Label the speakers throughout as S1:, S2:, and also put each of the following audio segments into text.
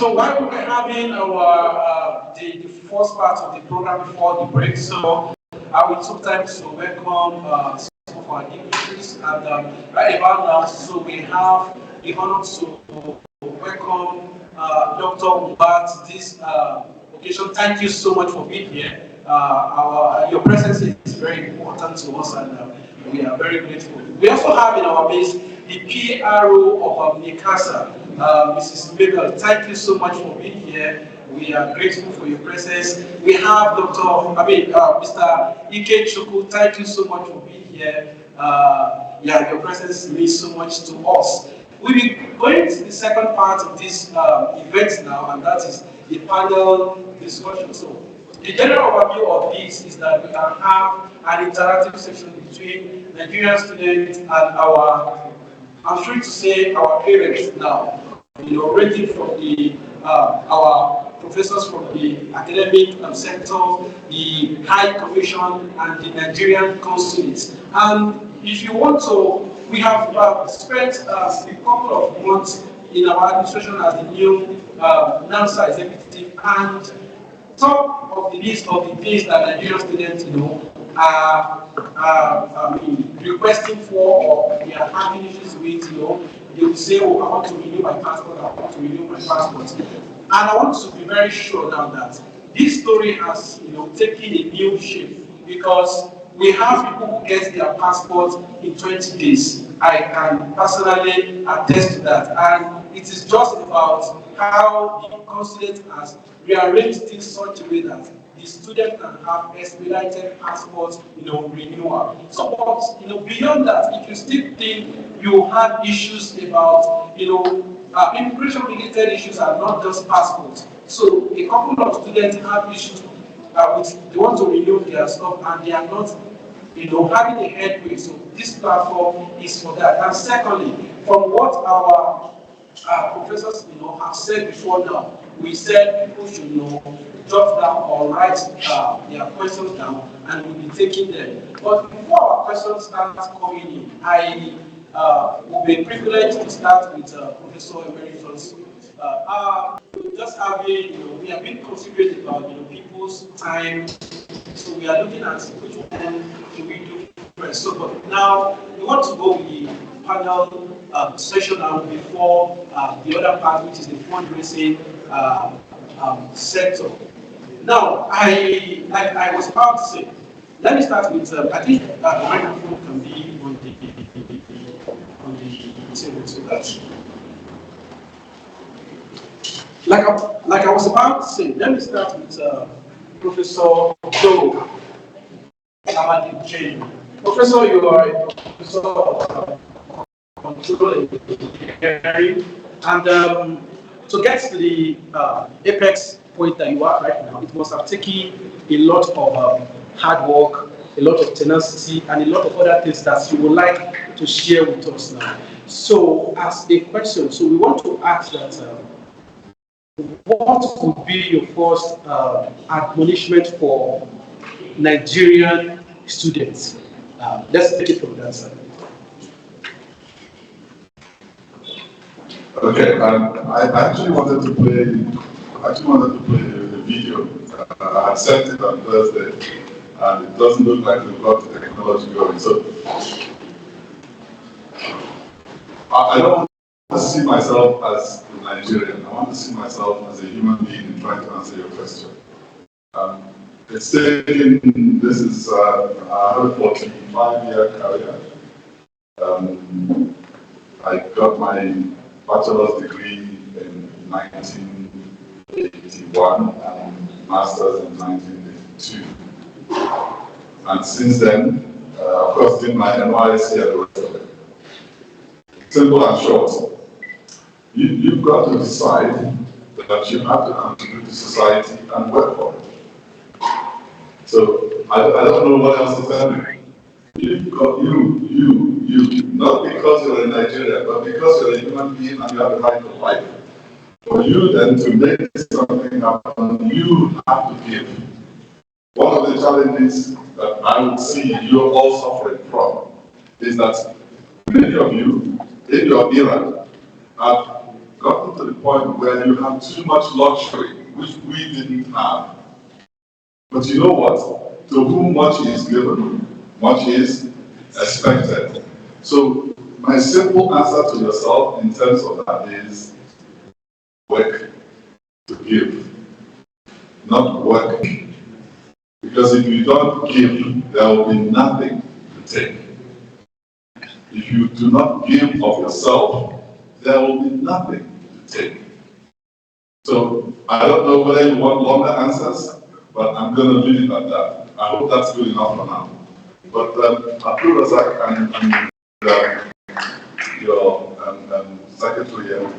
S1: so while we were having our the first part of the program before the break, so we took time to welcome some of our dignitaries, and right about now, so we have the honor to welcome Dr. Umba to this occasion. Thank you so much for being here. Your presence is very important to us, and we are very grateful. We also have in our midst the PRO of Nanssa, Mrs. Mabel. Thank you so much for being here. We are grateful for your presence. We have Mr. Ike Chuku. Thank you so much for being here. Your presence means so much to us. We'll be going to the second part of this event now, and that is the panel discussion. So, the general overview of this is that we can have an interactive session between Nigerian students and I'm sure to say our parents now, ranging from our professors from the academic sector, the High Commission, and the Nigerian consulates. And if you want to, we have spent a couple of months in our administration as the new Nanssa executive, and top of the list of the things that Nigerian students, are requesting for, or they are having issues with, they will say, oh, I want to renew my passport, I want to renew my passport. And I want to be very sure now that this story has, taken a new shape, because we have people who get their passports in 20 days. I can personally attest to that. And it is just about how the consulate has rearranged things such a way that the student can have expedited passport, renewal. So, but, beyond that, if you still think you have issues about, immigration-related issues are not just passports. So, a couple of students have issues they want to renew their stuff and they are not, having a headway. So, this platform is for that. And secondly, from what our professors, have said before now, we said people should, jot down or write their questions down, and we'll be taking them. But before our questions start coming in, I will be privileged to start with Professor Emeritus. Just having, we have been considerate about, people's time, so we are looking at which one do we do first. So, but now we want to go with the panel session now before the other part, which is the fundraising sector. Now, I was about to say, let me start with, I think the microphone can be on the table so that. Like I was about to say, let me start with Professor Joe Amadi Jane. Professor, you are a professor of control engineering, and to get to the apex point that you are right now, it must have taken a lot of hard work, a lot of tenacity, and a lot of other things that you would like to share with us now. So, as a question, so we want to ask that what would be your first admonishment for Nigerian students? Let's take it from that side.
S2: Okay, I actually wanted to play the video. I had sent it on Thursday, and it doesn't look like we've got the technology going. So I don't want to see myself as a Nigerian. I want to see myself as a human being trying to answer your question. It's taken, this is a 45-year career. I got my bachelor's degree in 1981 and master's in 1982. And since then, of course, did my NYSC and the rest of it. Simple and short. You've got to decide that you have to contribute to society and work for it. So I don't know what else to tell you. You've got you, not because you're in Nigeria, but because you're a human being and you have a right to life. For you then to make something happen, you have to give. One of the challenges that I would see you're all suffering from is that many of you in your era have gotten to the point where you have too much luxury, which we didn't have. But you know what? To whom much is given, much is expected. So my simple answer to yourself in terms of that is work to give, not work. Because if you don't give, there will be nothing to take. If you do not give of yourself, there will be nothing to take. So I don't know whether you want longer answers, but I'm going to leave it at that. I hope that's good enough for now. But Abdul Razak and your secretary here,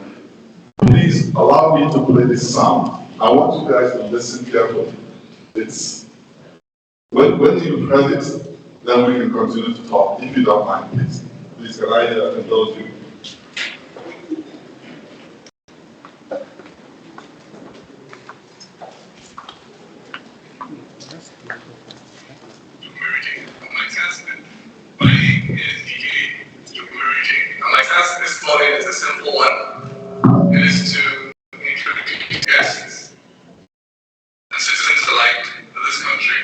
S2: please allow me to play this sound. I want you guys to listen carefully. It's when you've heard it, then we can continue to talk. If you don't mind, please. Please, can I indulge you? My name is DJ. My task this morning is a simple one. It is to introduce guests and citizens alike of this country.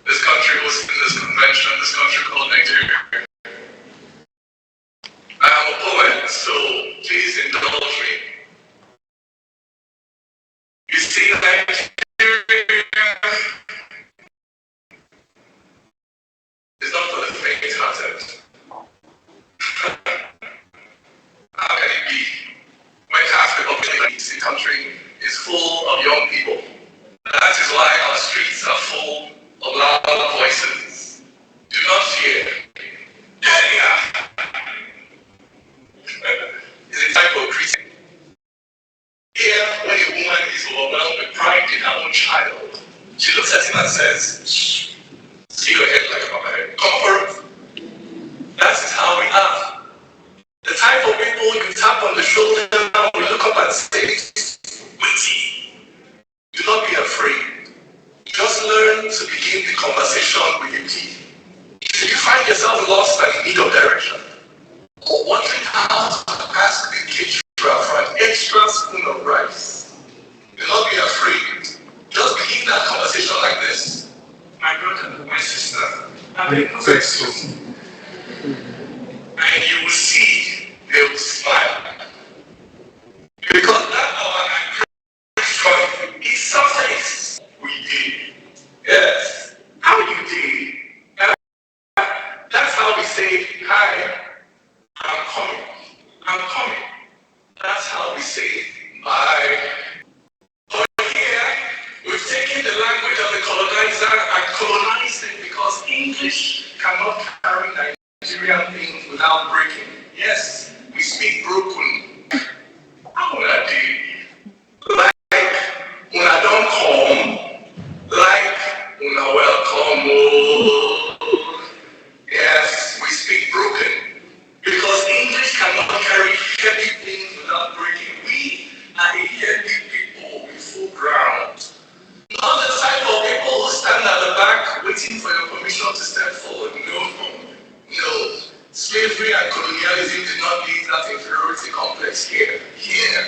S2: This country hosting this convention, this country called Nigeria. I am a poet, so please indulge me. You see, Nigeria is not for the faint-hearted. How can it be when half the population of this country is full of young people? That is why our streets are full of loud voices. Do not fear. It's a type of greeting. Here, when a woman is overwhelmed with pride in her own child, she looks at him and says, see your head like a papa head. Come forward. That is how we are. The type of people you tap on the shoulder and we look up and say, witty. Do not be afraid. Just learn to begin the conversation with a plea. If you find yourself lost and in need of direction, or wondering how to ask the caterer for an extra spoon of rice, do not be afraid. Just begin that conversation like this. My brother, my sister, I'm a perfect soul. And you will see they will smile. Because that our strong is sometimes we did. Yes. How you did? That's how we say, hi, I'm coming. I'm coming. That's how we say bye. But here, we've taken the language of the colonizer and colonized it because English cannot carry Nigerian things without breaking. Yes, we speak broken. How would I do? Like, when I don't come, like, when I welcome, oh. Yes, we speak broken. Because English cannot carry heavy things without breaking. We are a heavy people with full ground. Not the type of people who stand at the back waiting for your permission to step forward. No. Slavery and colonialism did not leave that inferiority complex here. Here,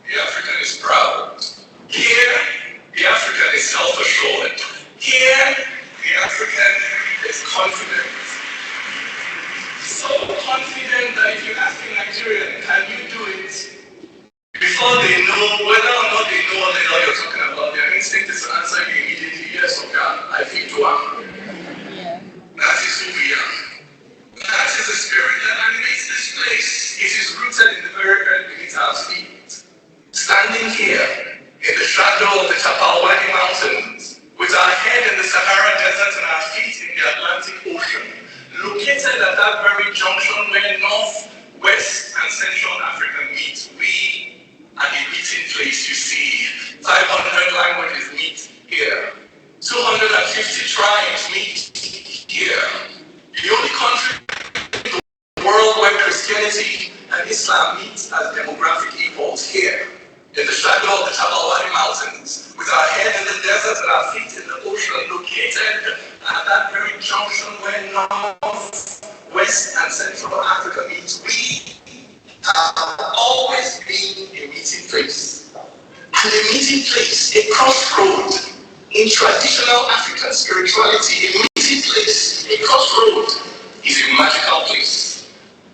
S2: the African is proud. Here, the African is self-assured. Here, the African is confident. So confident that if you ask a Nigerian, can you do it? Before they know whether or not they know what the hell you're talking about, their instinct is to answer you immediately, yes or no. I think you are. Yeah. That is who we are. That is the spirit that animates this place. It is rooted in the very earth beneath our feet. Standing here in the shadow of the Tapalwani Mountains, with our head in the Sahara Desert and our feet in the Atlantic Ocean, located at that very junction where North, West, and Central Africa meet, we are the meeting place. You see, 500 languages meet here. 250 tribes meet here. The only country in the world where Christianity and Islam meet as demographic equals here, in the shadow of the Tabalwadi Mountains, with our head in the desert and our feet in the ocean, located at that very junction where North, West, and Central Africa meet. We have always been a
S3: meeting place. And a meeting place, a crossroad in traditional African spirituality, a meeting place, a crossroad is a magical place.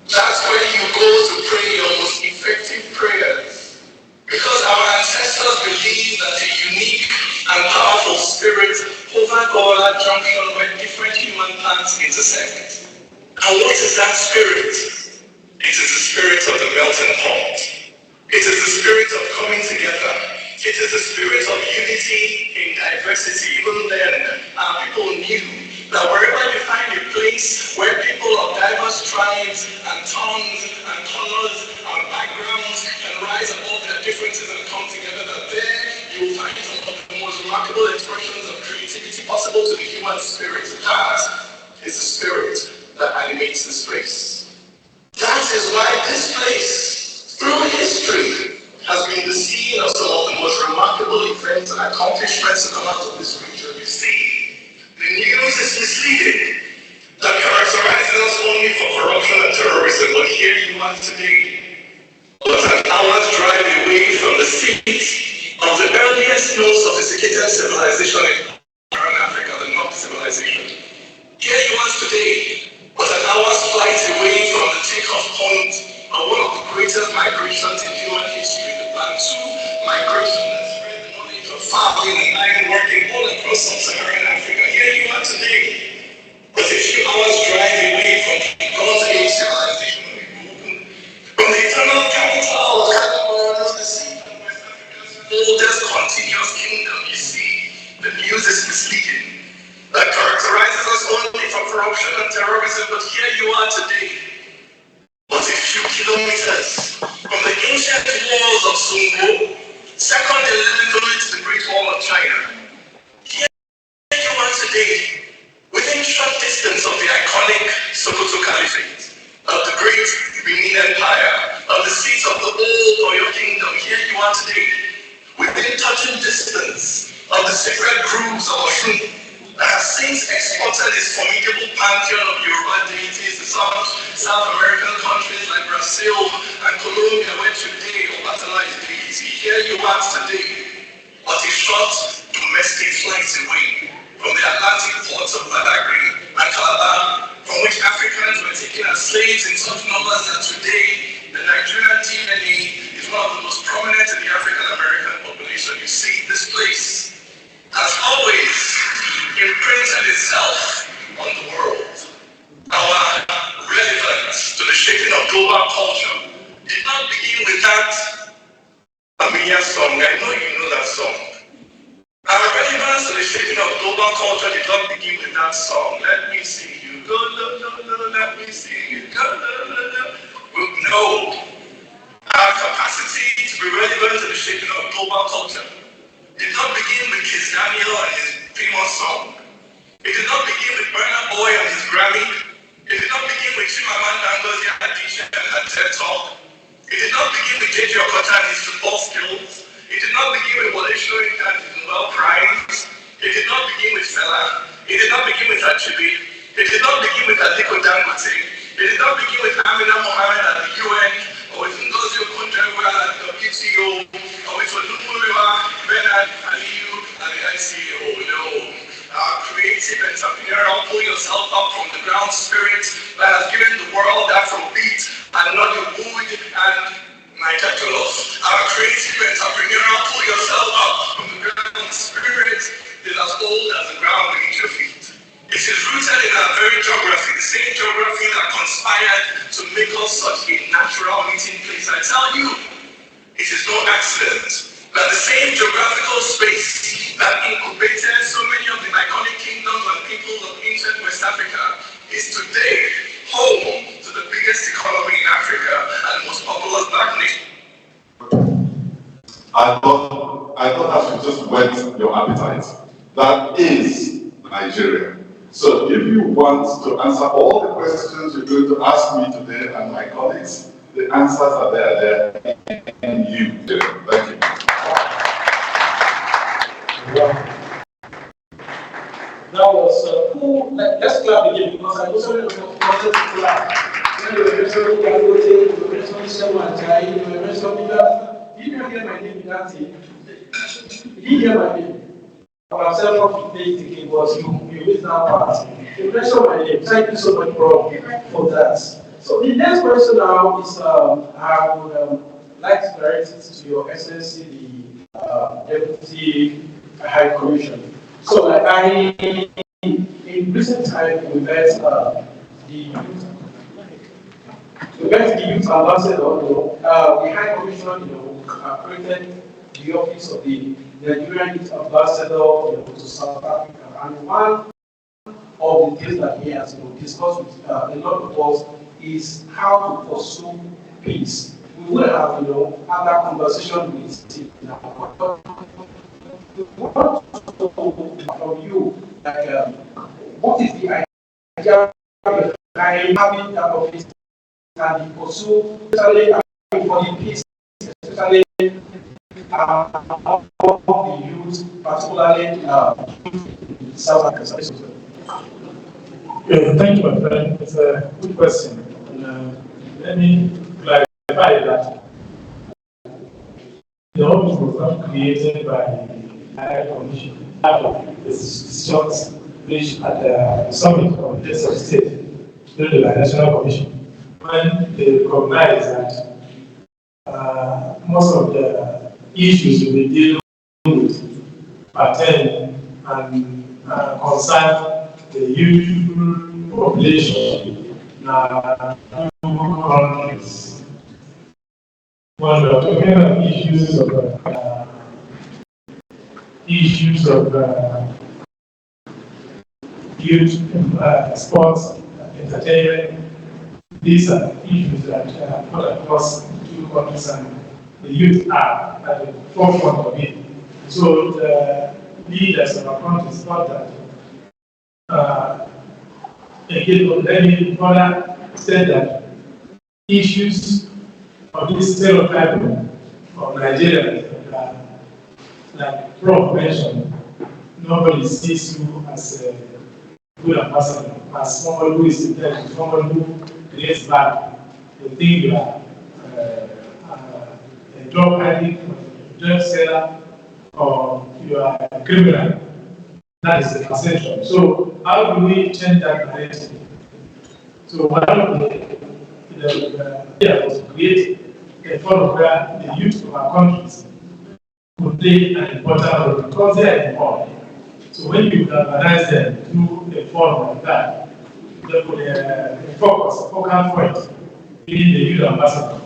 S3: That's where you go to pray your most effective prayers. Because our ancestors believed that a unique and powerful spirit hovered over that junction where different human paths intersect. And what is that spirit? It is the spirit of the melting pot. It is the spirit of coming together. It is the spirit of unity in diversity. Even then, people knew that wherever you find a place where people of diverse tribes and tongues and colors and backgrounds can rise above their differences and come together, that there you will find some of the most remarkable expressions of creativity possible to the human spirit. That is the spirit that animates this place. That is why this place, through history, has been the scene of some of the most remarkable events and accomplishments that come out of this region. You see, the news is misleading, that characterizes us only for corruption and terrorism, but here you are today, but an hour's drive away from the seat of the earliest known sophisticated civilization in Africa, the North civilization. Here you are today, but an hour's flight away from the takeoff point of one of the greatest migrations in human history, the Bantu migration that spread the knowledge of farming and ironworking all across sub-Saharan Africa. Here you are today, but a few hours drive away from God's age civilization from the eternal capital of Cameroon, the sea of West Africa's oldest continuous kingdom. You see, the news is misleading. That characterizes us only for corruption and terrorism, but here you are today, but a few kilometers from the ancient walls of Sungo, second in length to the Great Wall of China. Here you are today, within short distance of the iconic Sokoto Caliphate, of the great Benin Empire, of the seat of the old Oyo Kingdom. Here you are today, within touching distance of the sacred groves of Oshun, that has since exported its formidable pantheon of Yoruba deities to some South American countries like Brazil and Colombia, where today Obatala is deity. Here you are today, but a short domestic flight away from the Atlantic ports of Badagry and Calabar, from which Africans were taken as slaves in such numbers that today the Nigerian DNA is one of the most prominent in the African-American population. You see, this place has always imprinted itself on the world. Our relevance to the shaping of global culture did not begin with that Amina song. I know you know that song. Our relevance to the shaping of global culture did not begin with that song. Let me see you go, let me see you go, No. Our capacity to be relevant to the shaping of global culture did not begin with Kiss Daniel and his famous song. It did not begin with Burna Boy and his Grammy. It did not begin with Chimamanda Ngozi Adichie and her TED Talk. It did not begin with J.J. Okocha and his football skills. It did not begin with Wole Soyinka and his Nobel Prize. It did not begin with Fela. It did not begin with Achebe. It did not begin with Aliko Dangote. It did not begin with Amina Mohammed at the UN, or with Ngozi Okonjo-Iweala at the WTO, or with Olumuyiwa Bernard Aliyu at the ICO. No. Our creative entrepreneurial pull yourself up from the ground spirit that has given the world Afrobeat and Nollywood and Niger Jollof. Our creative entrepreneurial pull yourself up from the ground spirit is as old as the ground beneath your feet. It is rooted in our very geography, the same geography that conspired to make us such a natural meeting place. I tell you, it is no accident that the same geographical space that incubated so many of the iconic kingdoms and peoples of ancient West Africa is today home to the biggest economy in Africa and most populous black nation.
S2: I thought I should just whet your appetite. That is Nigeria. So if you want to answer all the questions you're going to ask me today and my colleagues, the answers are there in you. Thank you.
S1: That was cool. Let's clap again because I also wanted to clap. When you were mentioning Dangote, you were mentioning Sewa Ajayi, you were mentioning that. did not hear my name in that thing. He didn't hear my name. Our self thinking was you missed that part. You mentioned my name. Thank you so much, bro, for that. So the next question now is I would like to direct it to Your Excellency, the Deputy High Commission. So in recent time we met the youth ambassador, the High Commission, created the office of the Nigerian Youth Ambassador, to South Africa, and one of the things that he has discussed with a lot of us is how to pursue peace. We will have, have that conversation with him now. We want to know from you, like, what is the idea behind having that office and pursue, especially for the peace, especially among the youth, particularly South Africa.
S4: Thank you, my friend. It's a good question. Let me clarify that the office was not created by the High Commission out of the decisions reached at the summit of the heads of state during the National Commission, when they recognized that most of the issues we will deal with pertain and concern the youth population countries. When we are talking about issues of youth sports, entertainment, these are issues that cut across two countries, and the youth are at the forefront of it. So the leaders of our countries thought that again, let me further say that issues of this stereotyping of Nigeria, like Prof mentioned, nobody sees you as a good ambassador, as someone who is intelligent, someone who creates value. They think you are a drug addict, a drug seller, or you are a criminal. That is the perception. So how do we change that narrative? So one of the idea was to create a forum where the youth of our countries could play an important role because they are involved. So when you organize them through a forum like that, they could focal point, being the youth ambassador.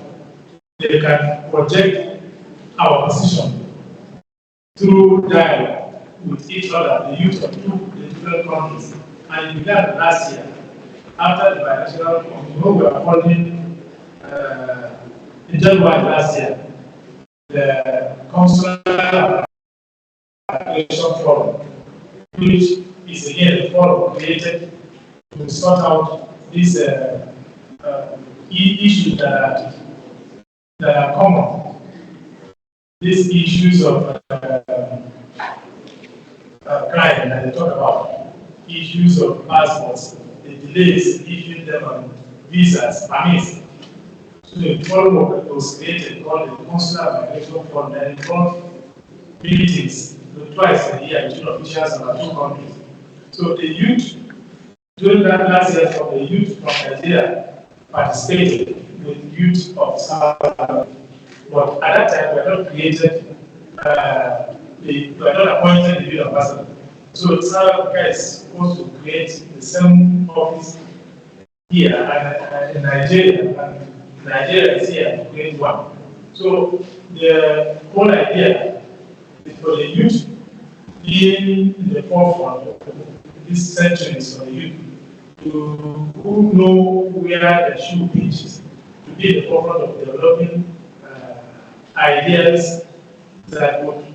S4: They can project our position through dialogue with each other, the youth of the different countries. And it began last year, after the bilateral conference, we are holding in January last year, the Consular Relation Forum, which is again a forum created to sort out these issues that are common. These issues of crime that they talk about, issues of passports, the delays issuing them on visas, permits. So the forum was created called the Consular Migration Forum, and it involved meetings twice a year between officials of our two countries. So the youth, during that last year, from the youth from Nigeria participated with youth of South Africa. But at that time, we were not created, we were not appointed the youth ambassador. So South Africa is supposed to create the same office here and in Nigeria, and Nigeria is here to create one. So the whole idea is for the youth being in the forefront of these centuries of the youth, who know where the shoe pinches, to be in the forefront of developing ideas that would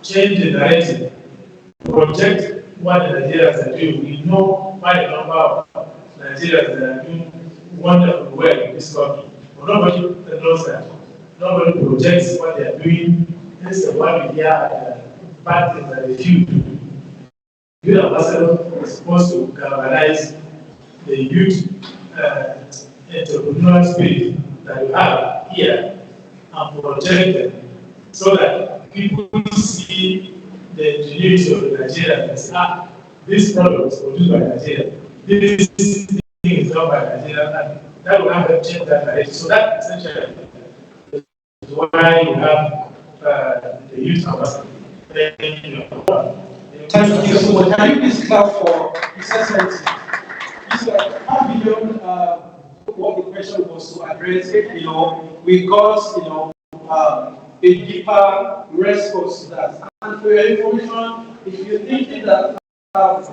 S4: change the narrative, project what the Nigerians are doing. We know quite a number of Nigerians that are doing wonderful well in this country, but nobody knows that. Nobody projects what they are doing. This is what we hear, bad things that they do. Youth ambassador is supposed to galvanize the youth entrepreneurial spirit that you have here and project them so that people see the ingenuity of the Nigerian and say, this product is produced by Nigeria, this thing is done by Nigeria, and that will have them change that narrative. So that essentially is why you have the youth ambassador.
S1: Thank you so much. Can you please clap for His Excellency? It's like beyond what the question was to address. We got a deeper response to that. And for your information, if you're thinking that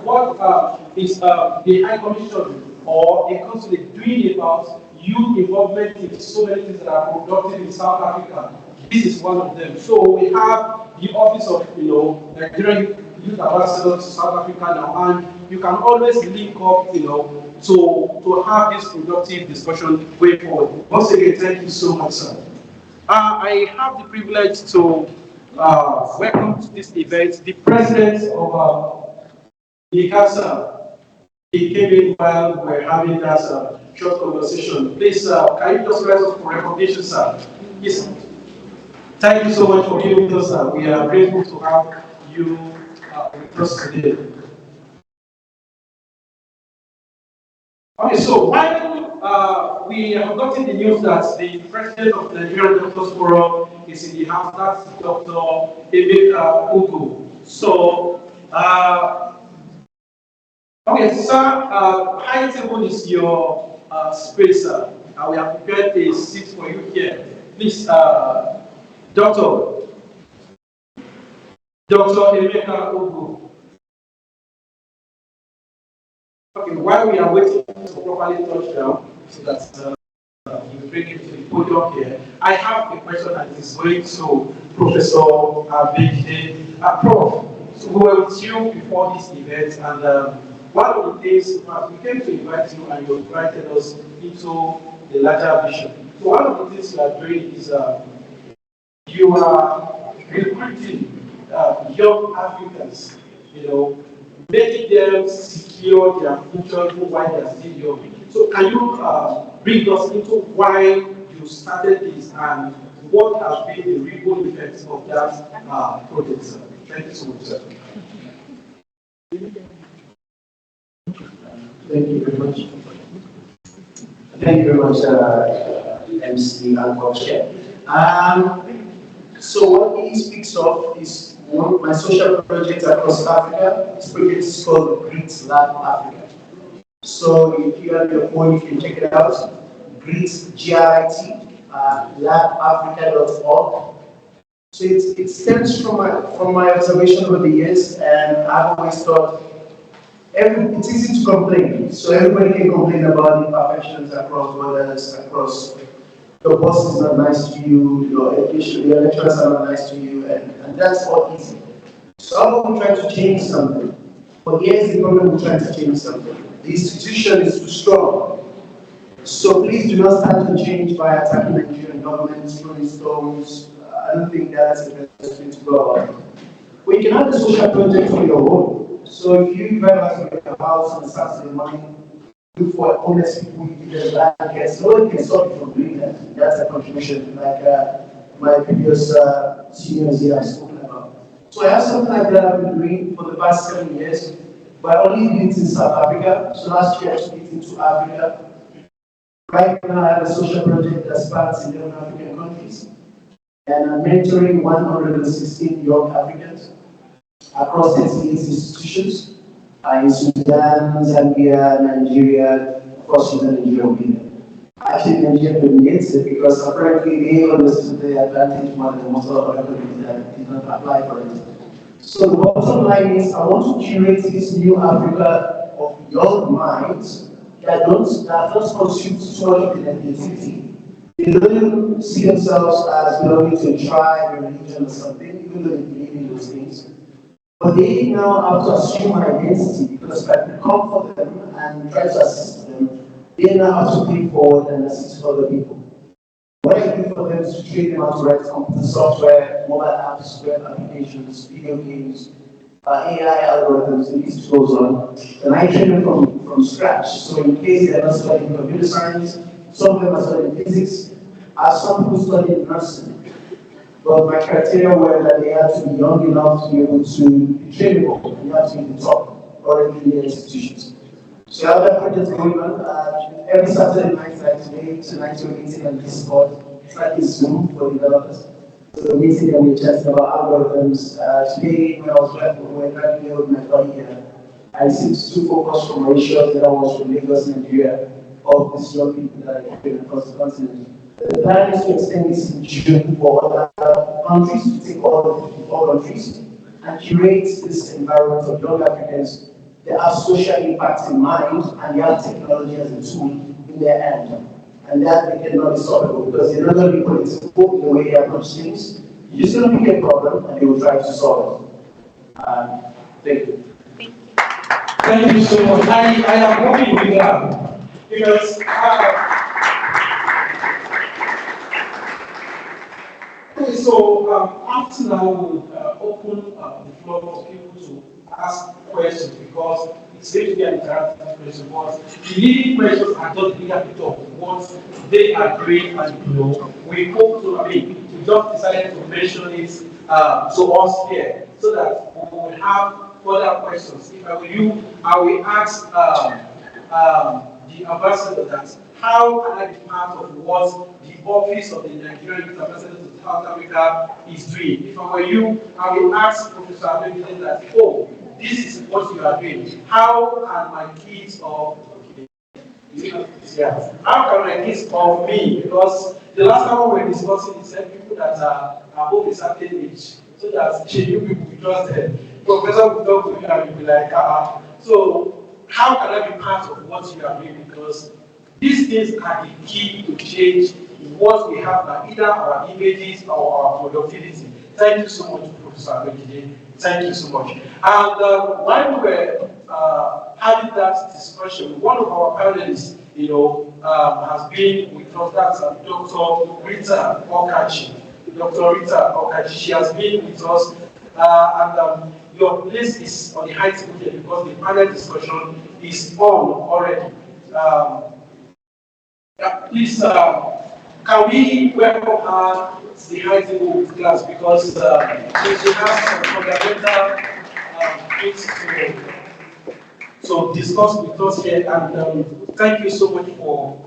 S1: what is the High Commission or the consulate doing about youth involvement in so many things that are productive in South Africa, this is one of them. So we have the office of Nigerian Youth Ambassador to South Africa now, and you can always link up, to have this productive discussion going forward. Once again, thank you so much, sir. I have the privilege to welcome to this event the president of the Nanssa. He came in while we were having that short conversation. Please, can you just rise up for recognition, sir? Yes. Thank you so much for being with us, sir. We are grateful to have you with us today. Okay, so while we have gotten the news that the president of the Nigerian Doctors Forum is in the house, that's Dr. Emeka Ugo. So, okay, sir, high table is your space, sir. We have prepared a seat for you here. Please, Dr. Emeka Ugo. Okay, while we are waiting to properly touch down, so that you bring it to the podium here, I have a question that is going to Professor Abeke. Prof, so we were with you before this event, and one of the things, we came to invite you and you invited us into the larger vision. So one of the things you are doing is you are recruiting young Africans, making them secure their future even while they are still young. So can you bring us into why you started this and what has been the ripple effects of that project, sir? Thank you so much, sir.
S5: Thank you very much. Thank you very much, MC Alcoche. So what he speaks of is one of my social projects across Africa. This project is called Grit Lab Africa. So if you have your phone, you can check it out. Grit, G-R-I-T, labafrica.org. So it stems from my observation over the years, and I've always thought it's easy to complain. So everybody can complain about imperfections across borders, across your boss is not nice to you, your education, your lecturers are not nice to you, and that's all easy. So how about we try to change something? But here's the problem with trying to change something. The institution is too strong. So please do not start to change by attacking the Nigerian government, throwing stones. I don't think that's the best way to go about it. But you can have a social project for your own. So if you drive out of your house on Saturday morning, look for honest people who give them blankets. Nobody can stop you from doing that. That's a contribution, like my previous seniors here have spoken about. So I have something like that I've been doing for the past 7 years, but I only did it in South Africa. So last year I took it into Africa. Right now I have a social project that spans 11 African countries, and I'm mentoring 116 young Africans across 38 institutions. In Sudan, Zambia, Nigeria, of course, Sudan, Nigeria will be there. Actually, Nigeria dominates it because apparently they understood the advantage more than most of other countries that did not apply for it. So the bottom line is, I want to curate this new Africa of young minds that don't consume too much of the negativity. They don't see themselves as belonging to a tribe, a religion, or something, even though they believe in those things. But they now have to assume an identity because if I can comfort them and try to assist them, they now have to pay forward and assist other people. What I do for them is to train them how to write computer software, mobile apps, web applications, video games, AI algorithms, and this goes on. And I train them from scratch. So in case they're not studying computer science, some of them are studying physics, some people study nursing. But my criteria were that they had to be young enough to be able to be trainable, and you have to be in the top already in the institutions. So I have that project going on. Every Saturday night, like today, tonight we're meeting on Discord. It's like a Zoom for developers. So we're meeting and we're chatting about algorithms. Today, when I was driving here with my buddy here, I received two focus from Mauritius, the other was from Lagos, Nigeria, of these young people that are going across the continent. The plan is to extend this in June for other countries, to take all the 54 countries, and curate this environment of young Africans that have social impact in mind and they have technology as a tool in their hand. And that they cannot be solvable because they're not going to be political in the way they approach things. You're just going to pick a problem and they will try to solve it. Thank you.
S1: Thank you so much. I am working with that because up to now we'll open the floor for people to ask questions because it's going to be an interactive question. But the leading questions are just the bigger bit of what they are doing, and we hope to. We just decided to mention it to us here so that we will have further questions. If I were you, I will ask the ambassador that how can I be part of what the office of the Nigerian Youth Ambassador to South Africa is doing? If I were you, I will ask Professor Abedin that, this is what you are doing. How can my kids or how can my kids or me? Because the last time we were discussing, he said people that are above a certain age, so that you people will just Professor will talk to you and you'll be like, So how can I be part of what you are doing? Because these things are the key to change what we have now, either our images or our productivity. Thank you so much, Professor Abedin. Thank you so much. And while we were having that discussion, one of our panelists, has been with us. That's Dr. Rita Okachi. Dr. Rita Okachi, she has been with us, and your place is on the high table here because the panel discussion is on already. Please, can we welcome her to the high table with class because she has some fundamental things to discuss with us here, and thank you so much for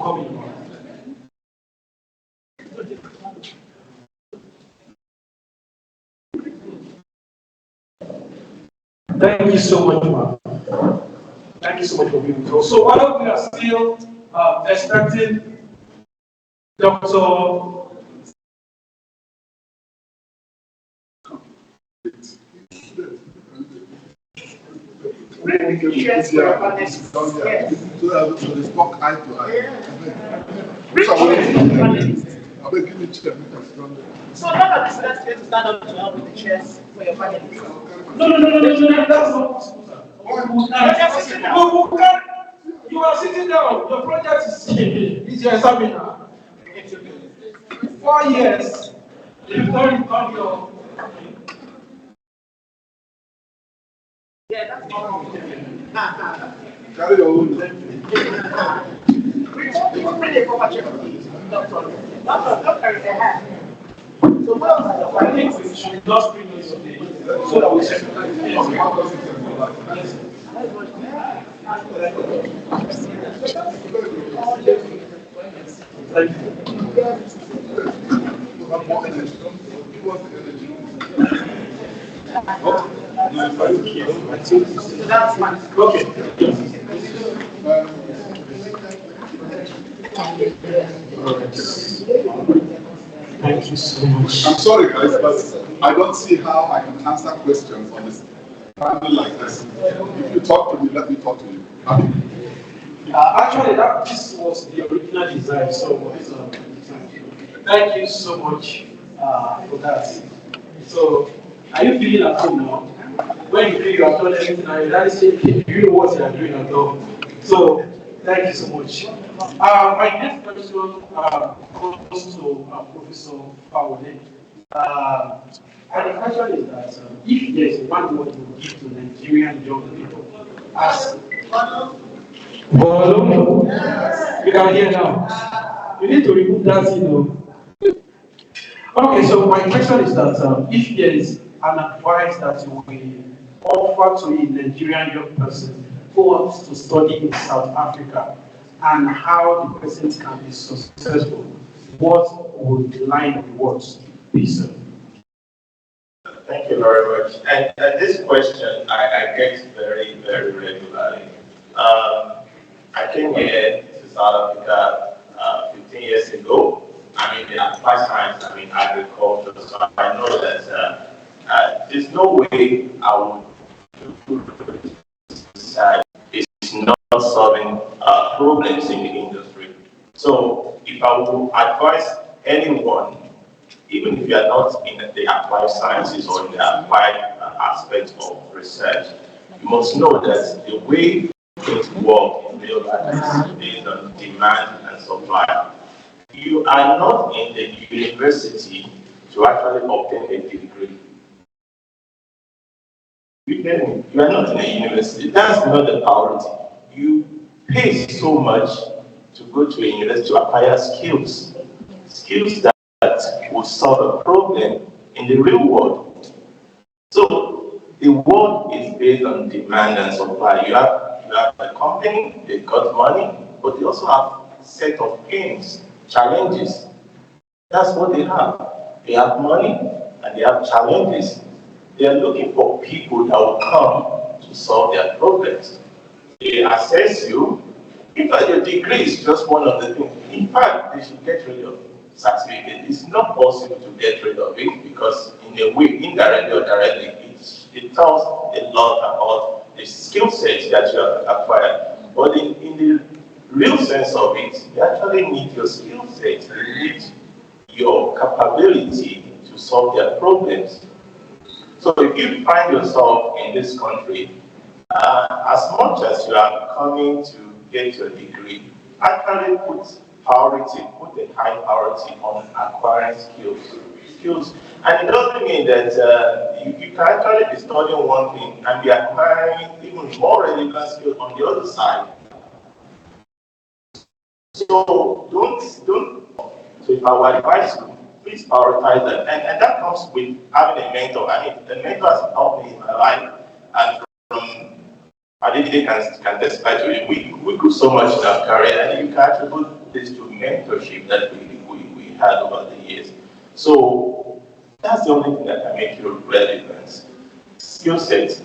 S1: coming. Thank you so much, ma'am. Thank you so much for being with us. So while we are still expecting Dr.
S6: Yes, so that we will talk eye to eye. I will give you check.
S7: So none of this let's get to stand up to help with the chairs for your panelists.
S1: No, that's not possible. You are sitting down. Your project is your examiner. 4 years. You've not your.
S7: Yeah, that's normal.
S6: Carry your own.
S7: People bring a proper check for these. Don't carry their hand. So what else are your
S1: I think we should just bring this so that we can. Thank
S7: So that's fine.
S1: Okay. Thank you so much.
S2: I'm sorry, guys, but I don't see how I can answer questions on this panel like this. If you talk to me, let me talk to you.
S1: Actually, this was the original design, so thank you so much for that. So, are you feeling at home now? When you feel you have done everything, and you say, do you know what you are doing at all? So, thank you so much. My next question goes to Professor Paole. And the question is that if there is one word to give to Nigerian young people, as volume, you can hear now. You need to remove that, Okay, so my question is that if there is an advice that you will offer to a Nigerian young person who wants to study in South Africa and how the person can be successful, what would the line of words be, sir?
S3: Thank you very much. And this question I get very, very regularly. I came here to South Africa 15 years ago. I mean, at first times, I mean, agriculture, so I know that there's no way I would decide it's not solving problems in the industry. So if I would advise anyone, even if you are not in the applied sciences or in the applied aspect of research, you must know that the way things work in real life is based on demand and supply. You are not in the university to actually obtain a degree. You are not in a university. That's not the priority. You pay so much to go to a university to acquire skills that will solve a problem in the real world. So the world is based on demand and supply. You have a company, they got money, but they also have a set of pains, challenges. That's what they have. They have money and they have challenges. They are looking for people that will come to solve their problems. They assess you. In fact, your degree is just one of the things. In fact, they should get rid of certificate. It's not possible to get rid of it because, in a way, indirectly or directly, it tells a lot about the skill set that you have acquired. But in the real sense of it, you actually need your skill set. You need your capability to solve their problems. So if you find yourself in this country, as much as you are coming to get your degree, actually put a high priority on acquiring skills. And it doesn't mean that you can actually be studying one thing and be acquiring even more relevant skills on the other side. So don't. So if I would advise you, please prioritize that. And that comes with having a mentor. I mean, the mentor has helped me in my life. And from Aditi can testify to it. We grew so much in our career, and you can attribute this to mentorship that we had over the years. So that's the only thing that can make you relevant. Skill set.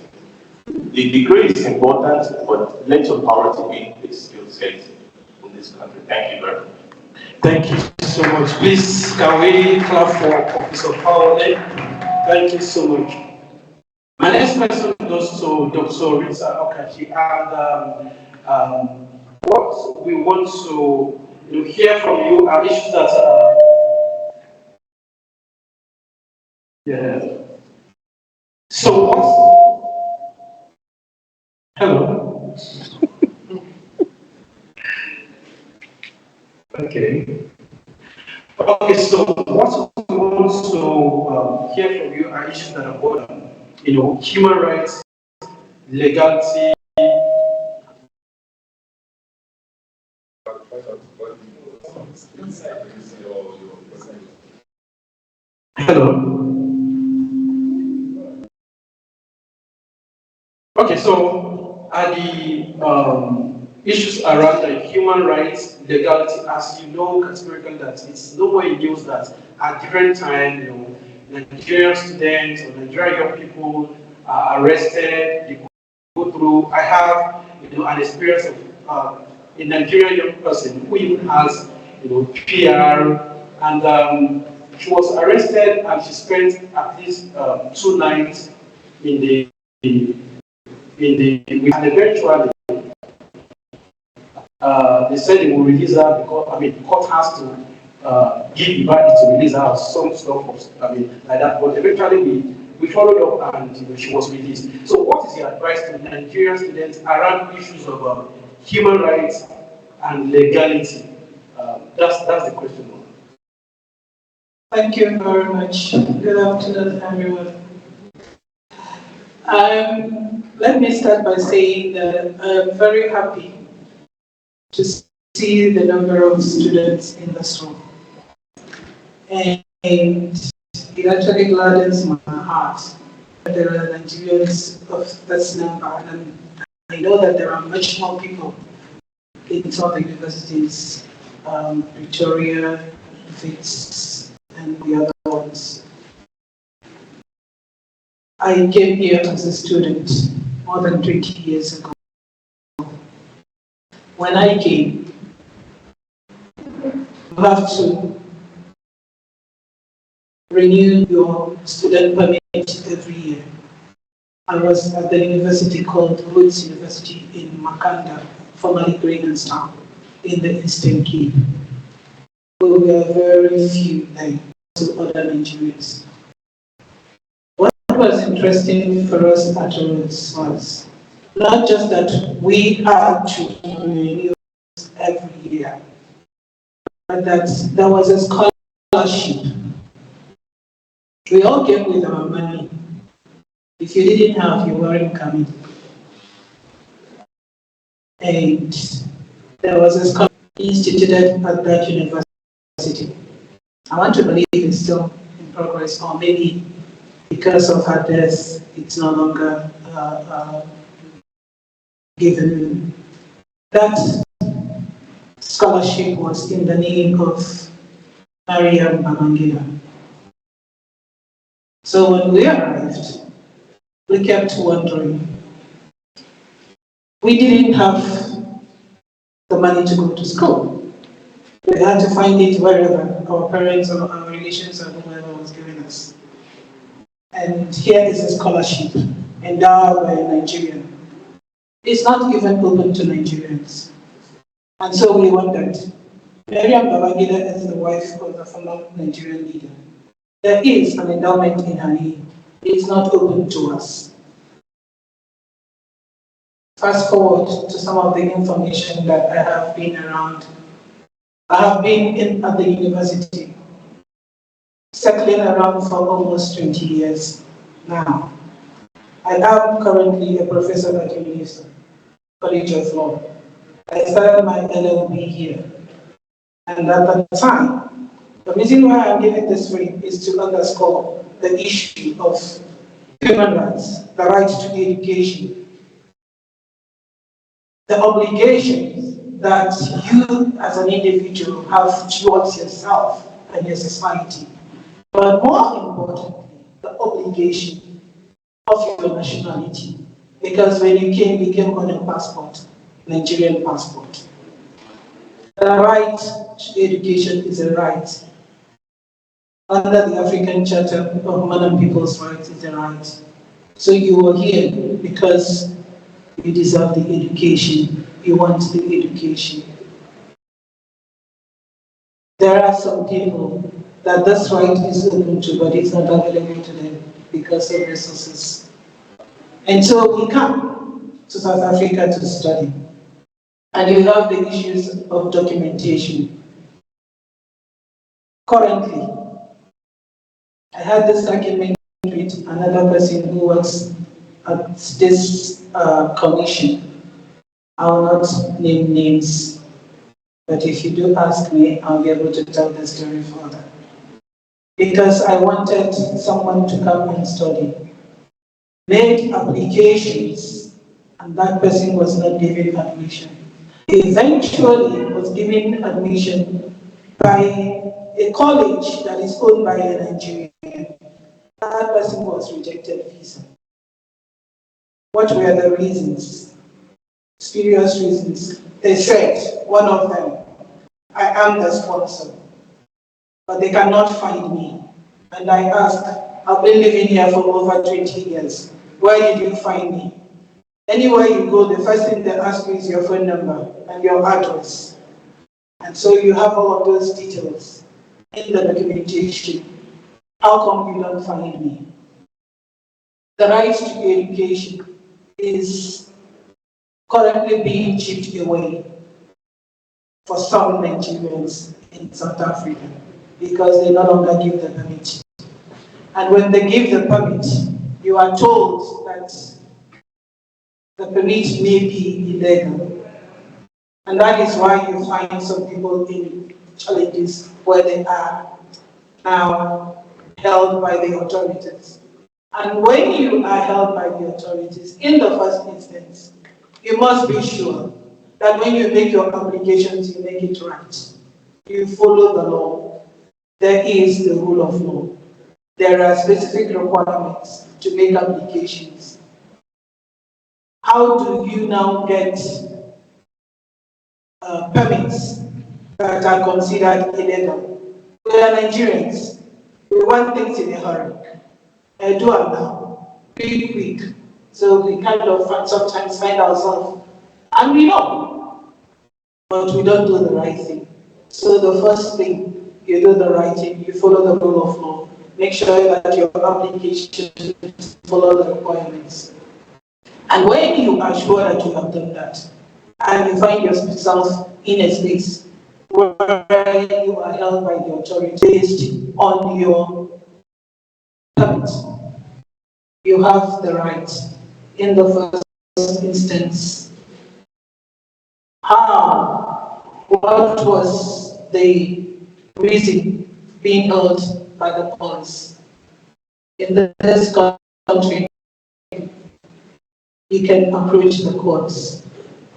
S3: The degree is important, but let your priority be the skill set in this country. Thank you very much.
S1: Thank you so much. Please, can we clap for Professor Powell? Thank you so much. My next question goes to Dr. Rita Okachi, and what we want to hear from you are issues that yeah. So what? Hello. Okay. Okay, so what we want to hear from you are issues that are important, human rights, legality. Hello. Okay, so are the issues around the human rights, legality, as you know categorically that it's nowhere news that at different times, Nigerian students or Nigerian young people are arrested, they go through. I have, an experience of a Nigerian young person who even has, PR, and she was arrested and she spent at least 2 nights in the and eventually they said they will release her because the court has to give the verdict to release her or some stuff like that. But eventually we followed up and she was released. So what is your advice to Nigerian students around issues of human rights and legality? That's the question.
S8: Thank you very much. Good afternoon, everyone. Let me start by saying that I'm very happy to see the number of students in this room. And And it actually gladdens my heart that there are Nigerians of this number, and I know that there are much more people in some of the universities, Victoria, Wits, and the other ones. I came here as a student more than 20 years ago. When I came, you have to renew your student permit every year. I was at the university called Rhodes University in Makanda, formerly Greenstown, in the Eastern Cape. We were very few there to other Nigerians. What was interesting for us at Rhodes was not just that we had to renew every year, but that there was a scholarship. We all came with our money. If you didn't have, you weren't coming. And there was a scholarship instituted at that university. I want to believe it's still in progress, or maybe because of her death, it's no longer given. That scholarship was in the name of Mariam Babangida. So when we arrived, we kept wondering. We didn't have the money to go to school. We had to find it wherever our parents or our relations or whoever was giving us. And here is a scholarship endowed by a Nigerian. It's not even open to Nigerians. And so we wondered, Mariam Babangida is the wife of the former Nigerian leader. There is an endowment in her name. It's not open to us. Fast forward to some of the information that I have been around. I have been at the university, settling around for almost 20 years now. I am currently a professor at Nanssa College of Law. I started my LLB here. And at that time, the reason why I'm giving this read is to underscore the issue of human rights, the right to education, the obligations that you as an individual have towards yourself and your society. But more importantly, the obligation of your nationality. Because when you came on a passport, Nigerian passport. The right to education is a right. Under the African Charter of Human and People's Rights is a right. So you are here because you deserve the education. You want the education. There are some people that this right is open to, but it's not available to them because of resources. And so we come to South Africa to study. And you have the issues of documentation. Currently, I had this argument with another person who works at this commission. I will not name names, but if you do ask me, I'll be able to tell the story further. Because I wanted someone to come and study, made applications, and that person was not given admission. Eventually was given admission by a college that is owned by a Nigerian. That person was rejected visa. What were the reasons? Spurious reasons. They said, one of them, I am the sponsor, but they cannot find me. And I asked, I've been living here for over 20 years. Where did you find me? Anywhere you go, the first thing they ask you is your phone number and your address. And so you have all of those details in the documentation. How come you don't find me? The right to education is currently being chipped away for some Nigerians in South Africa because they no longer give the permit. And when they give the permit, you are told that the permit may be illegal. And that is why you find some people in challenges where they are. now held by the authorities. And when you are held by the authorities, in the first instance, you must be sure that when you make your applications, you make it right. You follow the law. There is the rule of law. There are specific requirements to make applications. How do you now get permits that are considered illegal? We are Nigerians. We want things in a hurry. Do it now, quick, quick. So we kind of sometimes find ourselves, and we know, but we don't do the right thing. So the first thing, you do the right thing, you follow the rule of law. Make sure that your applications follow the requirements. And when you are sure that you have done that, and you find yourself in a space where you are held by the authorities based on your permit, you have the right in the first instance. How? What was the reason being held by the police? In this country, you can approach the courts.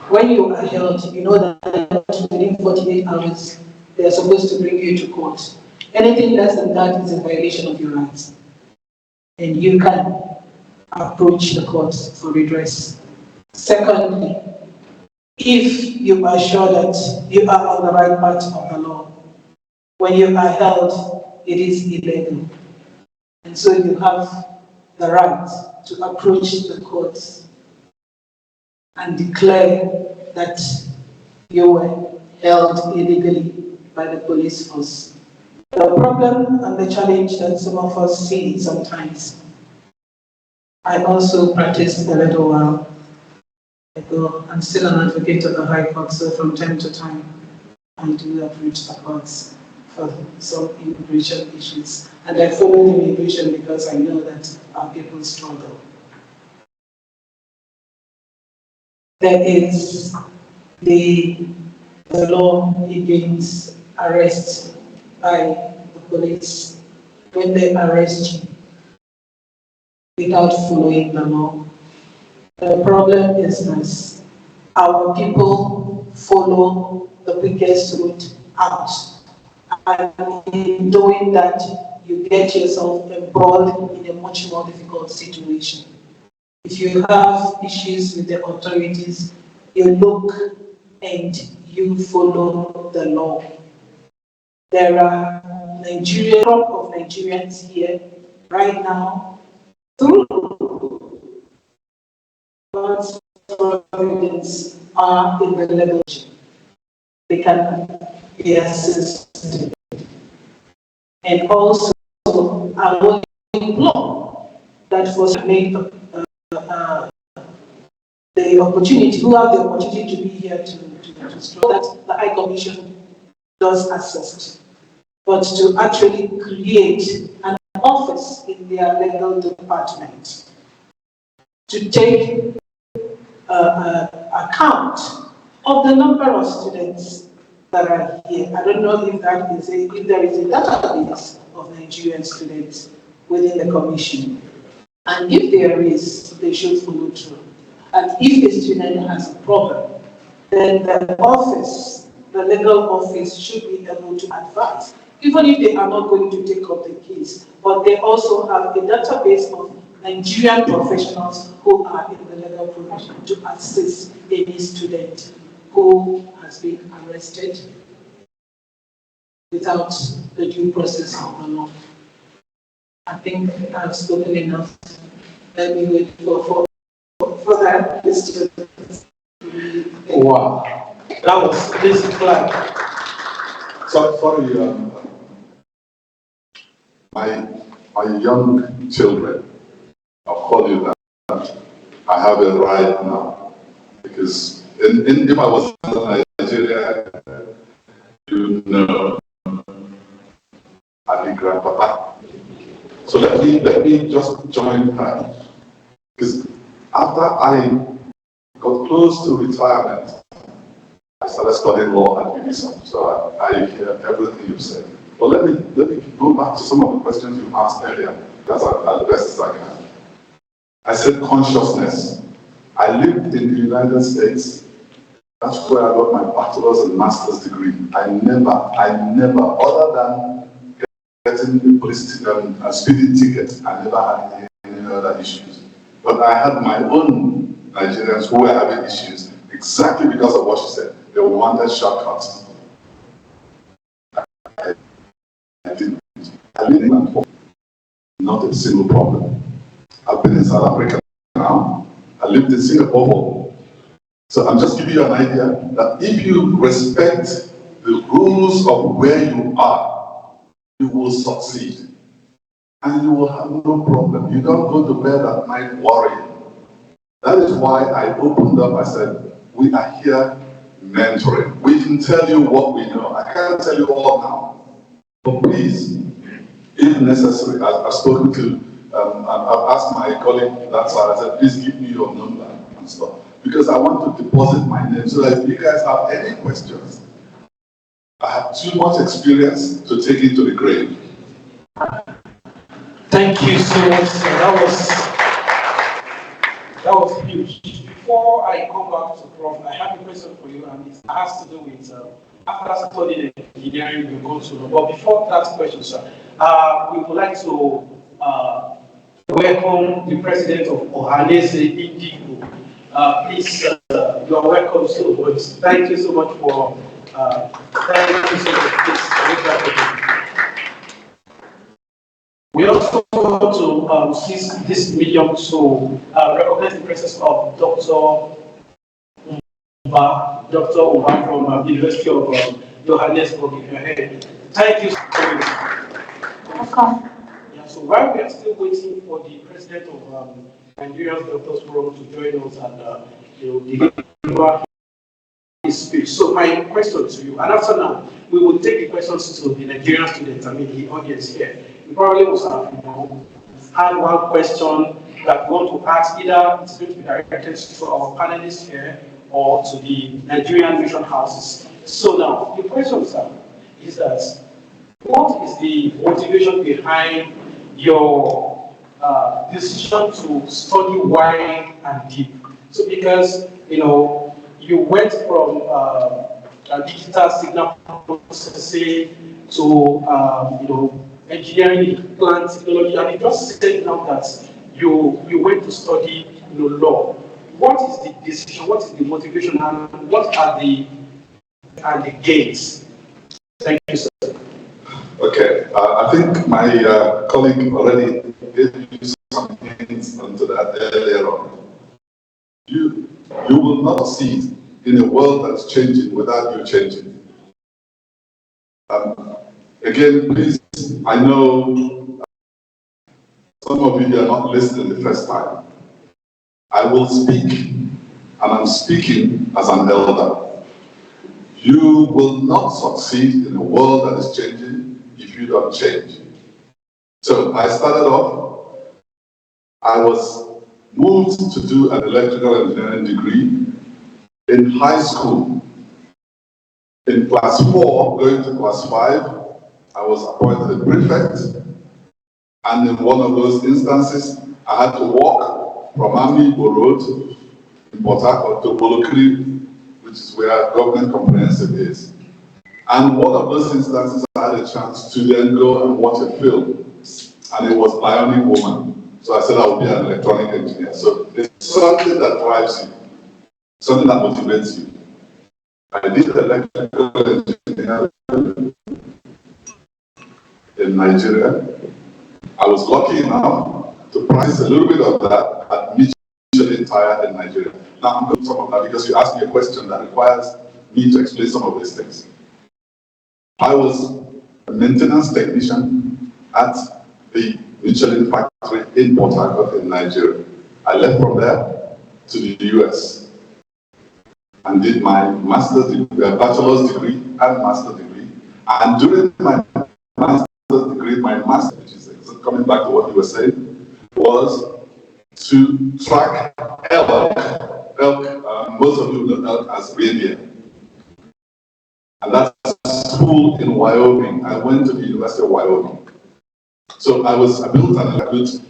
S8: When you are held, you know that within 48 hours, they are supposed to bring you to court. Anything less than that is a violation of your rights. And you can approach the courts for redress. Secondly, if you are sure that you are on the right part of the law, when you are held, it is illegal. And so you have the right to approach the courts and declare that you were held illegally by the police force. The problem and the challenge that some of us see sometimes, I also practiced a little while ago. I'm still an advocate of the High Court, so from time to time, I do approach the courts for some immigration issues. And I follow immigration because I know that our people struggle. There is the law against arrest by the police when they arrest you without following the law. The problem is this: our people follow the quickest route out. And in doing that, you get yourself embroiled in a much more difficult situation. If you have issues with the authorities, you look and you follow the law. There are Nigerian crop of Nigerians here right now through God's providence are in the level. They can be assisted. And also our law that was made the opportunity, who have the opportunity to be here to show that the High Commission does assist, but to actually create an office in their legal department to take account of the number of students that are here. I don't know if if there is a database of Nigerian students within the commission. And if there is, they should follow through. And if a student has a problem, then the office, the legal office, should be able to advise, even if they are not going to take up the case. But they also have a database of Nigerian professionals who are in the legal profession to assist any student who has been arrested without the due process of the law. I think I've spoken enough. Let me wait for that question.
S1: Wow, that was this clap.
S2: Sorry, my young children, I'll call you that. I have a right now. Because if I was in Nigeria, you know, I'd be grandpapa. So let me just join her. Because after I got close to retirement, I started studying law at UNISA. So I hear everything you said. But let me go back to some of the questions you asked earlier. That's as best as I can. I said consciousness. I lived in the United States. That's where I got my bachelor's and master's degree. I never, other than getting a police speeding ticket, I never had any other issues. But I had my own Nigerians who were having issues exactly because of what she said. They wanted shortcuts. I didn't. I lived in England, not a single problem. I've been in South Africa now. I lived in Singapore. So I'm just giving you an idea that if you respect the rules of where you are, you will succeed. And you will have no problem. You don't go to bed at night worrying. That is why I opened up, I said, we are here mentoring. We can tell you what we know. I can't tell you all now. But please, if necessary, I've spoken to, I've asked my colleague, that's why I said, please give me your number and stuff. Because I want to deposit my name so that if you guys have any questions, I have too much experience to take it to the grave.
S1: Thank you so much, sir. That was huge. Before I come back to Prof, I have a question for you, and it has to do with after studying engineering, you go to law. But before that question, sir, we would like to welcome the president of Ohanese Indigo. Please, you are welcome so much. Thank you so much for. Thank you so much. Please, we also want to seize this medium to recognize the presence of Dr. Uba from the University of Johannesburg. If you're here. Thank you so much.
S7: Welcome.
S1: Yeah, so while we are still waiting for the president of Nigerian Doctors Forum to join us and deliver his speech. So my question to you, and after now, we will take the questions to the Nigerian students, I mean the audience here. You probably will have had one question that we want to ask, either it's going to be directed to our panelists here or to the Nigerian mission houses. So now, the question, sir, is that what is the motivation behind your decision to study wide and deep? So because, you went from digital signal processing to, engineering, plant technology, and you just said now that you went to study, law. What is the decision? What is the motivation? And what are the gains? Thank you, sir.
S2: Okay, I think my colleague already gave you some hints onto that earlier on. You will not succeed in a world that's changing without you changing. Again, please, I know some of you are not listening the first time. I will speak, and I'm speaking as an elder. You will not succeed in a world that is changing if you don't change. So I started off, I was moved to do an electrical engineering degree in high school. In class 4, going to class 5, I was appointed a prefect, and in one of those instances, I had to walk from Amibo Road in Port Harcourt to Bolokiri, which is where government comprehensive is. And one of those instances, I had a chance to then go and watch a film, and it was Bionic Woman. So I said I would be an electronic engineer. So it's something that drives you, something that motivates you. I did electrical engineering in Nigeria. I was lucky enough to practice a little bit of that at Michelin Tire in Nigeria. Now I'm going to talk about that because you asked me a question that requires me to explain some of these things. I was a maintenance technician at the Michelin factory in Port Harcourt in Nigeria. I left from there to the US and did my bachelor's degree and master's degree. And during my master's degree, which is coming back to what you were saying, was to track elk. Most of you know elk as reindeer. And that's school in Wyoming. I went to the University of Wyoming. So I built an electric.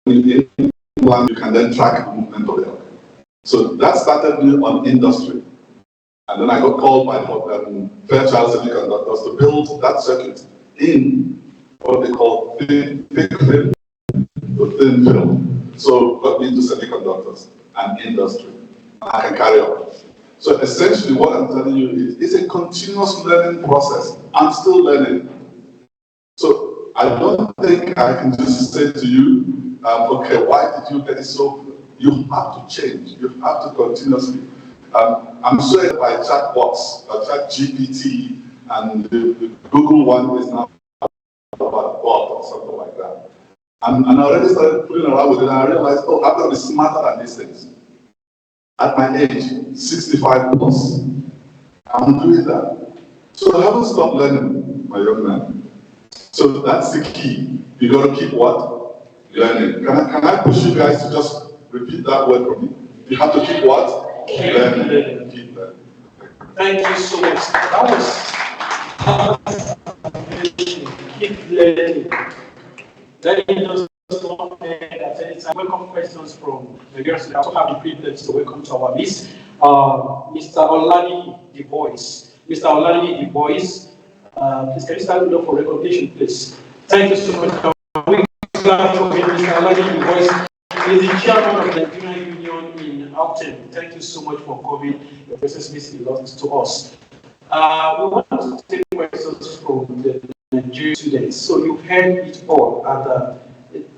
S2: In England, you can then track the movement of the elk. So that started me on industry. And then I got called by Fairchild Semiconductors to build that circuit in what they call thin film. So got me into semiconductors and industry. I can carry on. So essentially what I'm telling you is it's a continuous learning process. I'm still learning. So I don't think I can just say to you, okay, why did you get it so good? You have to change. You have to continuously. I'm sure by chatbots, chat GPT, and the Google one is now about bot or something like that. And I already started putting around with it, and I realized, oh, I've got to be smarter than these things. At my age, 65 plus, I'm doing that. So I haven't stopped learning, my young man. So that's the key. You got to keep what? Learning. Can I push you guys to just repeat that word for me? You have to keep what? Learning. Keep learning.
S1: Thank you so much. That was keep learning. Let me just go ahead and say it's welcome questions from the girls. I also have the privilege to welcome to our list Mr. Olani Du Bois. Mr. Olani Du Bois, please can you stand up for recognition, please? Thank you so much. Mr. Olani Du Bois is the chairman of the Nigerian Union in Alton. Thank you so much for coming. Your presence means a lot to us. We want to take questions from the Nigerian students. So you've heard it all. And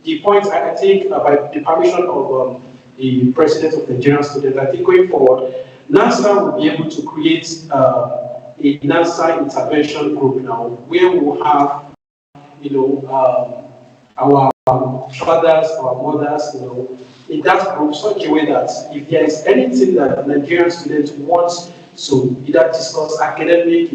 S1: the point, I think, by the permission of the president of the Nigerian students, I think going forward, Nanssa will be able to create a Nanssa intervention group now, where we will have, our fathers, our mothers, in that group, such a way that if there is anything that Nigerian students want to either discuss academic,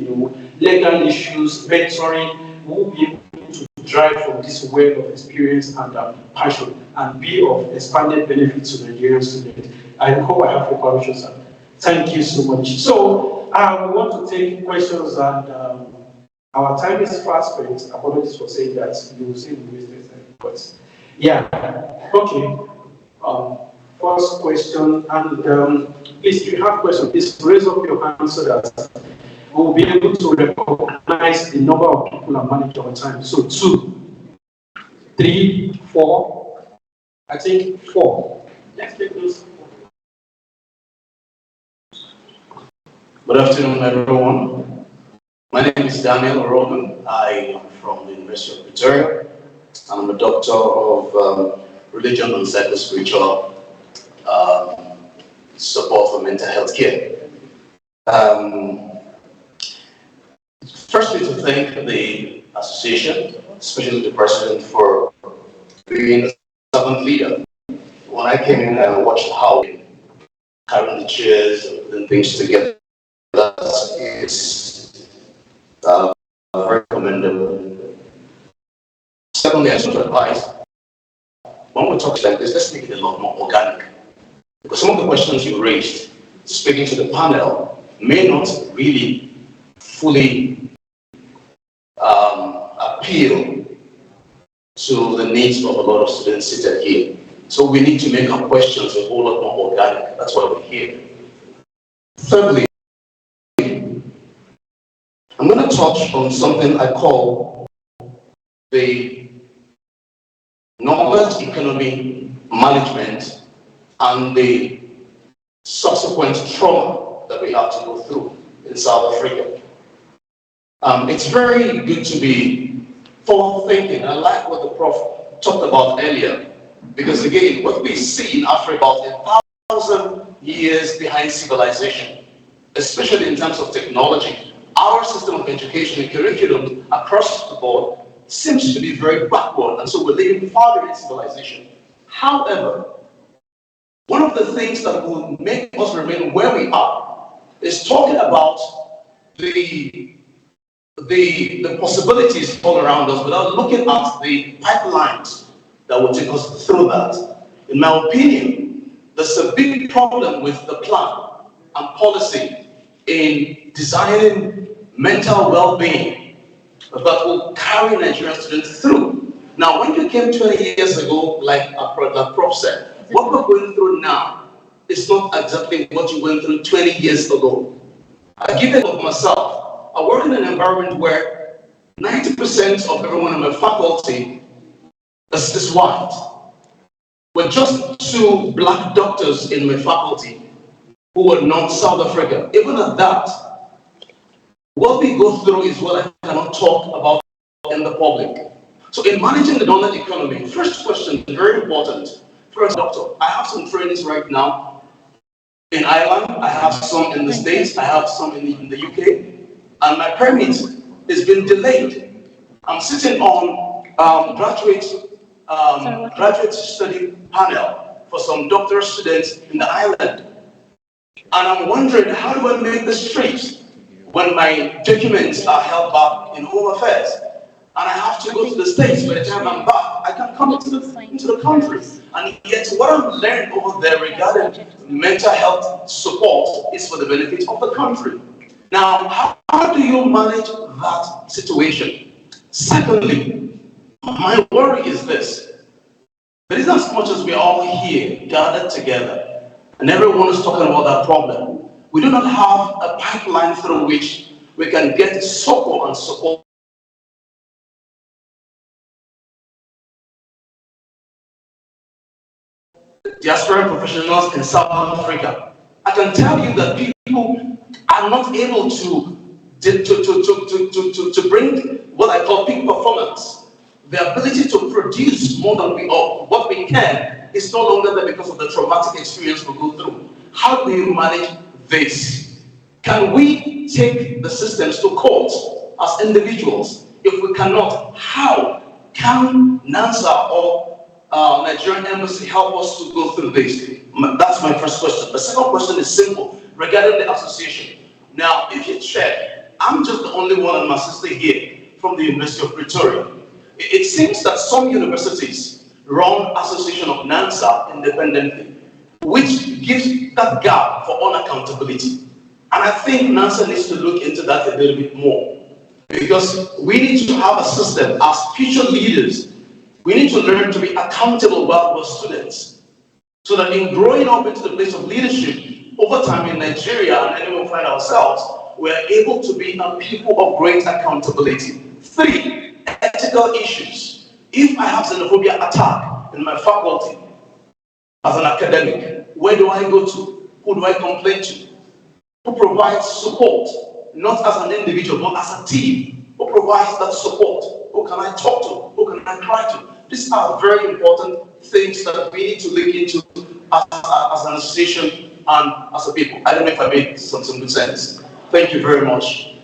S1: legal issues, mentoring, we'll be able to drive from this wave of experience and passion and be of expanded benefit to Nigerian students. I hope I have your permission, sir. Thank you so much. So we want to take questions, and our time is fast spent. Apologies for saying that. You will see we wasted time. But yeah, okay. First question, and please, if you have questions, please raise up your hand so that we'll be able to recognize the number of people and manage our time. So 2, 3, 4. I think 4. Let's take those.
S3: Good afternoon, everyone. My name is Daniel Rogan. I am from the University of Pretoria. I'm a doctor of religion and psychospiritual support for mental health care. Firstly, to thank the association, especially the president, for being a servant leader. When I came in, I watched how carrying the chairs and putting things together. That is very commendable. Secondly, I should advise, when we talk like this, let's make it a lot more organic. Because some of the questions you raised, speaking to the panel, may not really fully appeal to the needs of a lot of students seated here. So we need to make our questions a whole lot more organic. That's why we're here. Thirdly, I'm going to touch on something I call the knowledge economy management and the subsequent trauma that we have to go through in South Africa. It's very good to be forward-thinking. I like what the Prof talked about earlier, because again, what we see in Africa about 1,000 years behind civilization, especially in terms of technology. Our system of education and curriculum across the board seems to be very backward, and so we're living far behind civilization. However, one of the things that will make us remain where we are is talking about the possibilities all around us without looking at the pipelines that will take us through that. In my opinion, there's a big problem with the plan and policy in designing mental well-being that will carry Nigerian students through. Now, when you came 20 years ago, like Prof said, what we're going through now is not exactly what you went through 20 years ago. I give it of myself. I work in an environment where 90% of everyone in my faculty is white. With just 2 black doctors in my faculty who were not South African. Even at that, what we go through is what I cannot talk about in the public. So in managing the knowledge economy, first question, very important. First, doctor, I have some trainings right now in Ireland, I have some in the States, I have some in the UK, and my permit has been delayed. I'm sitting on graduate study panel for some doctoral students in the island. And I'm wondering, how do I make this straight when my documents are held back in Home Affairs? And I have to go to the States. By the time I'm back, I can come into the country. And yet, what I'm learning over there regarding mental health support is for the benefit of the country. Now, how do you manage that situation? Secondly, my worry is this. There is as much as we're all here, gathered together, and everyone is talking about that problem. We do not have a pipeline through which we can get support and support diaspora professionals in South Africa. I can tell you that people are not able to bring what I call peak performance. The ability to produce more than what we can is no longer there because of the traumatic experience we go through. How do you manage this? Can we take the systems to court as individuals? If we cannot, how can Nanssa or Nigerian embassy help us to go through this? That's my first question. The second question is simple regarding the association. Now, if you check, I'm just the only one and my sister here from the University of Pretoria. It seems that some universities run association of Nanssa independently, which gives that gap for unaccountability. And I think Nanssa needs to look into that a little bit more, because we need to have a system as future leaders. We need to learn to be accountable while we're students, so that in growing up into the place of leadership over time in Nigeria and anywhere we find ourselves, we're able to be a people of great accountability. 3, ethical issues. If I have xenophobia attack in my faculty as an academic, where do I go to? Who do I complain to? Who provides support, not as an individual, but as a team? Who provides that support? Who can I talk to? Who can I cry to? These are very important things that we need to look into as an association and as a people. I don't know if I made some good sense. Thank you very much.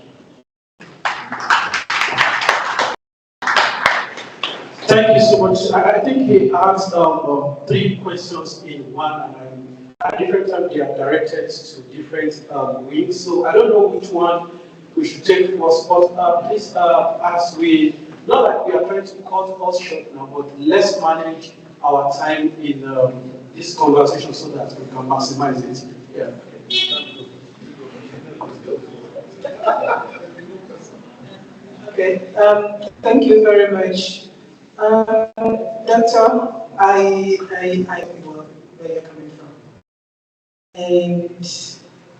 S1: Thank you so much. I think he asked 3 questions in one, and at different times they are directed to different wings. So I don't know which one we should take first, but please, as we, not that we are trying to cut us short now, but let's manage our time in this conversation so that we can maximize it. Yeah.
S8: Okay, thank you very much. Doctor, I know where you're coming from. And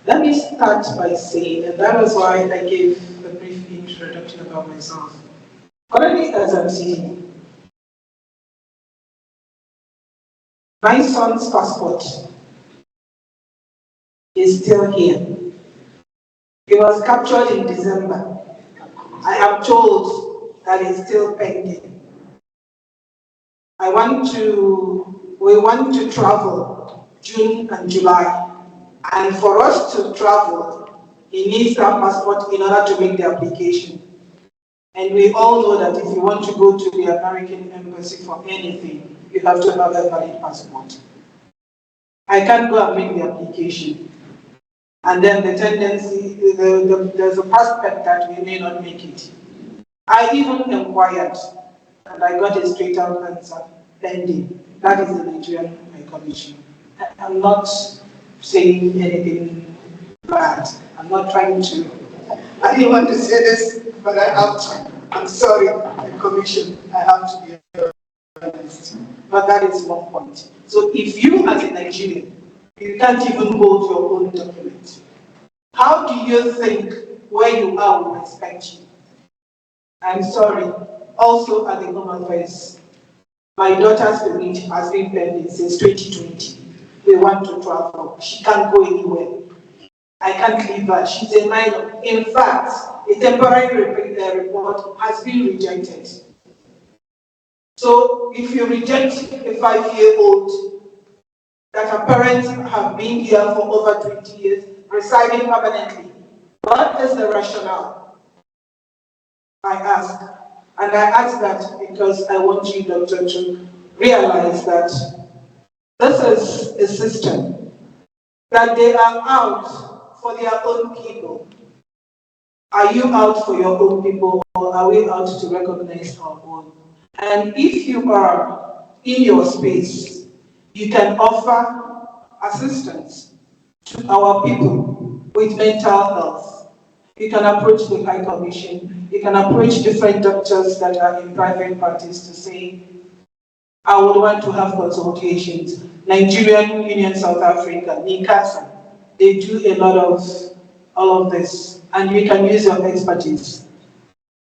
S8: let me start by saying, and that was why I gave a brief introduction about myself. Currently, as I'm sitting, my son's passport is still here. He was captured in December. I am told that it's still pending. We want to travel June and July. And for us to travel, he needs that passport in order to make the application. And we all know that if you want to go to the American embassy for anything, you have to have a valid passport. I can't go and make the application. And then the tendency, there's a prospect that we may not make it. I even inquired, and I got a straight out answer, pending. That is the Nigerian High Commission. I'm not saying anything bad. I'm not trying to.
S7: I didn't want to say this, but I have to. I'm sorry, the commission. I have to be honest.
S8: But that is one point. So if you as a Nigerian, you can't even hold your own document, how do you think where you are will respect you? I'm sorry. Also at the Home Affairs, my daughter's permit has been pending since 2020. We want to travel. She can't go anywhere. I can't leave her. She's a minor. In fact, a temporary report has been rejected. So if you reject a 5-year-old that her parents have been here for over 20 years, residing permanently, what is the rationale? I ask. And I ask that because I want you, Doctor, to realize that this is a system, that they are out for their own people. Are you out for your own people, or are we out to recognize our own? And if you are in your space, you can offer assistance to our people with mental health. You can approach the High Commission, you can approach different doctors that are in private practice to say, I would want to have consultations. Nigerian Union South Africa, Nanssa, they do a lot of all of this, and you can use your expertise.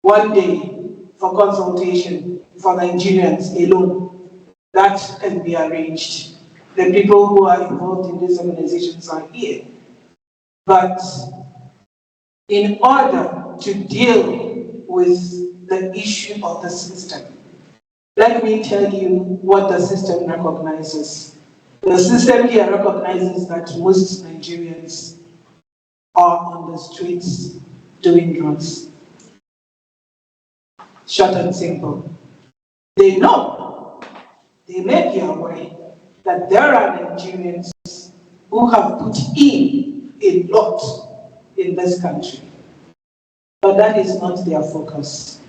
S8: One day for consultation for Nigerians alone, that can be arranged. The people who are involved in these organizations are here. But in order to deal with the issue of the system, let me tell you what the system recognizes. The system here recognizes that most Nigerians are on the streets doing drugs. Short and simple. They know, they may be aware that there are Nigerians who have put in a lot in this country. But that is not their focus.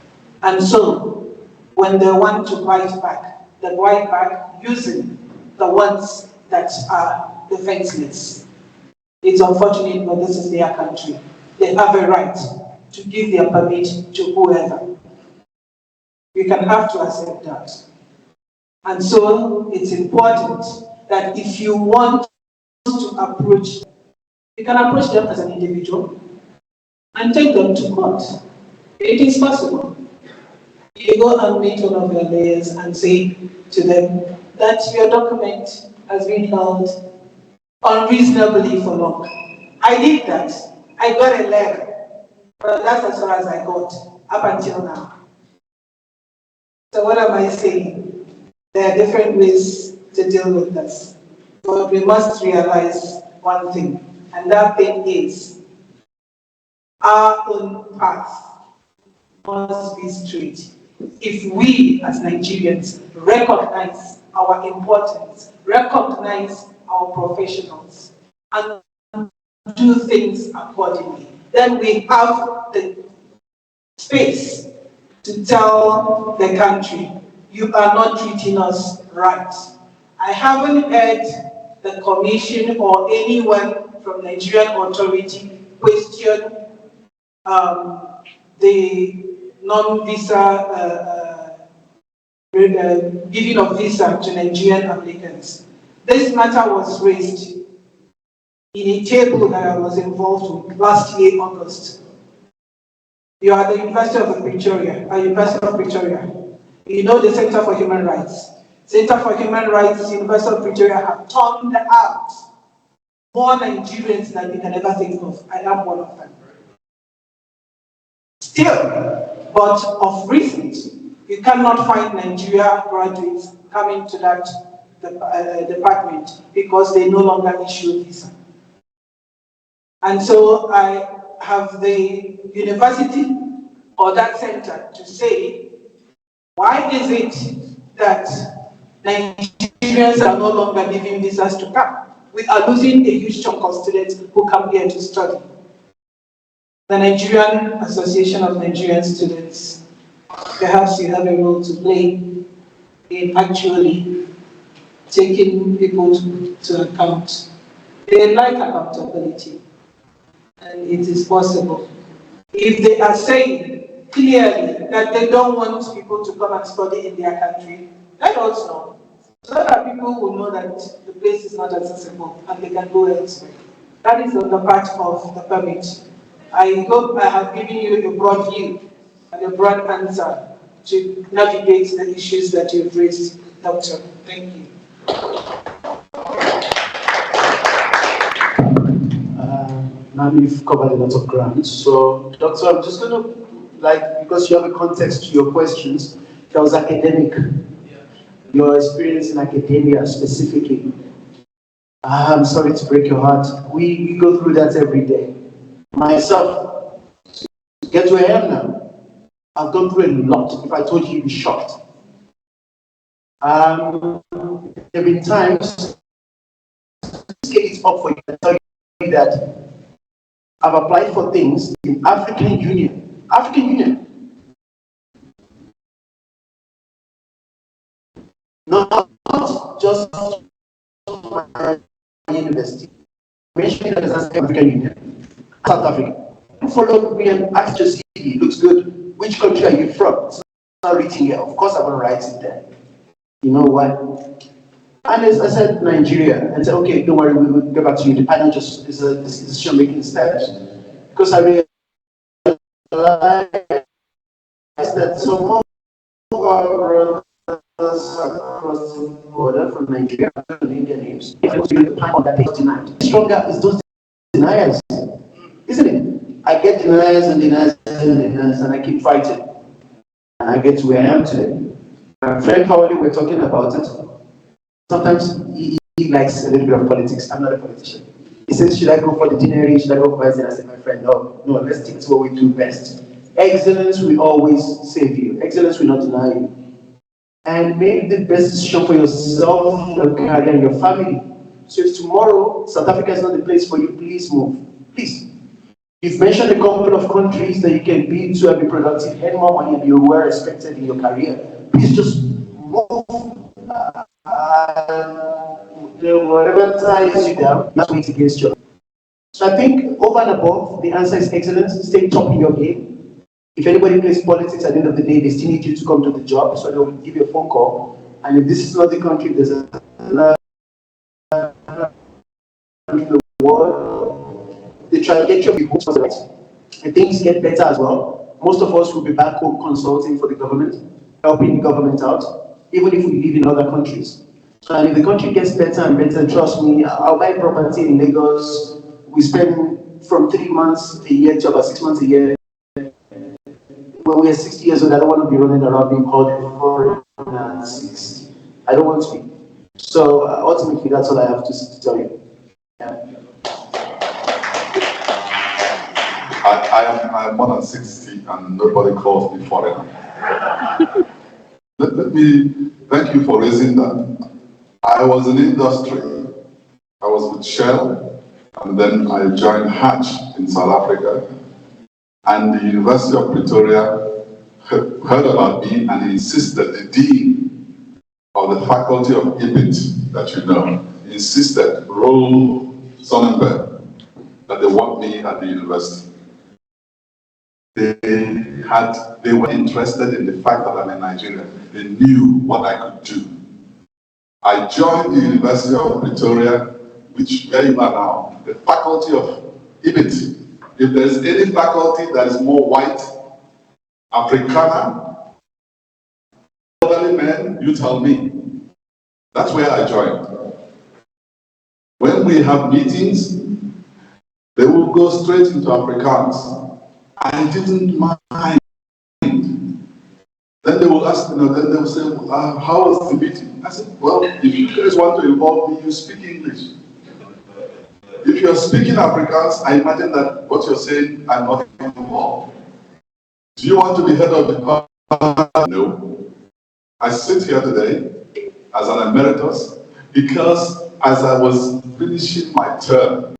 S8: And so, when they want to fight back, they fight back using the ones that are defenseless. It's unfortunate, but this is their country. They have a right to give their permit to whoever. You can have to accept that. And so, it's important that if you want to approach, you can approach them as an individual and take them to court. It is possible. You go and meet one of your lawyers and say to them that your document has been held unreasonably for long. I did that. I got a letter, but that's as far as I got up until now. So what am I saying? There are different ways to deal with this. But we must realize one thing, and that thing is our own path must be straight. If we as Nigerians recognize our importance, recognize our professionals, and do things accordingly, then we have the space to tell the country, you are not treating us right. I haven't heard the commission or anyone from Nigerian authority question the non-visa giving of visa to Nigerian applicants. This matter was raised in a table that I was involved with last year, August. You are the University of Pretoria. You know the Center for Human Rights. Center for Human Rights, University of Pretoria have turned out more Nigerians than you can ever think of. I am one of them. Still, but of recent, you cannot find Nigeria graduates coming to that department because they no longer issue visa. And so I have the university or that center to say, why is it that Nigerians are no longer giving visas to come? We are losing a huge chunk of students who come here to study. The Nigerian Association of Nigerian Students, perhaps you have a role to play in actually taking people to account. They like accountability. and it is possible. If they are saying clearly that they don't want people to come and study in their country, let us know. So that people will know that the place is not accessible and they can go elsewhere. That is on the part of the permit. I hope I have given you a broad view and a broad answer to navigate the issues that you've raised, Doctor. Thank you.
S5: Now you've covered a lot of ground. So, Doctor, I'm just going to, because you have a context to your questions, that was academic. Your experience in academia specifically. I'm sorry to break your heart. We go through that every day. Myself, to get where I am now, I've gone through a lot. If I told you, you'd be shocked. There have been times, scale it up for you and tell you that I've applied for things in African Union. African Union. Not just my university. Mentioning that as African Union, South Africa. You followed me and asked your CV, looks good. Which country are you from? It's not written here. Of course, I'm going to write it there. You know what? And I said Nigeria, and said, okay, don't worry, we will get back to you. The panel just is a decision-making steps. Because I realized that some of our brothers across the border from Nigeria and Indian names, if it was the panel that they denied, stronger is those deniers, isn't it? I get deniers and deniers and deniers, and I keep fighting. And I get to where I am today. My friend Howley, we're talking about it. Sometimes he likes a little bit of politics. I'm not a politician. He says, should I go for the deanery? Should I go for vice? I said, my friend, no, let's stick to what we do best. Excellence will always save you. Excellence will not deny you. And make the best decision for yourself, your career, and your family. So if tomorrow South Africa is not the place for you, please move. Please. You've mentioned a couple of countries that you can be to and be productive, earn more money, and be well respected in your career. Please just move. Whatever ties you down, that's what against you. So I think over and above, the answer is excellence. Stay top in your game. If anybody plays politics at the end of the day, they still need you to come to the job, so they'll give you a phone call. And if this is not the country, there's another in the world, they try to get you hopes for the right. And things get better as well. Most of us will be back home consulting for the government, helping the government out, even if we live in other countries. And if the country gets better and better, trust me, I'll buy property in Lagos. We spend from 3 months a year to about 6 months a year. When we are 60 years old, I don't want to be running around being called for 60. I don't want to be. So ultimately, that's all I have to tell you. Yeah.
S2: I'm more than 60 and nobody calls me foreigner. let me thank you for raising that. I was in industry. I was with Shell, and then I joined Hatch in South Africa. And the University of Pretoria heard about me and insisted, the dean of the faculty of IBIT, that you know, insisted, Roel Sonnenberg, that they want me at the university. They were interested in the fact that I'm in Nigeria. They knew what I could do. I joined the University of Pretoria, where you are now, the faculty of IBIT. If there's any faculty that is more white, Afrikaner, elderly men, you tell me. That's where I joined. When we have meetings, they will go straight into Afrikaans. I didn't mind. Then they will ask, then they will say, how was the meeting? I said, well, if you guys want to involve me, you speak English. If you're speaking Afrikaans, I imagine that what you're saying, I'm not involved. Do you want to be head of the department? No. I sit here today as an emeritus because as I was finishing my term,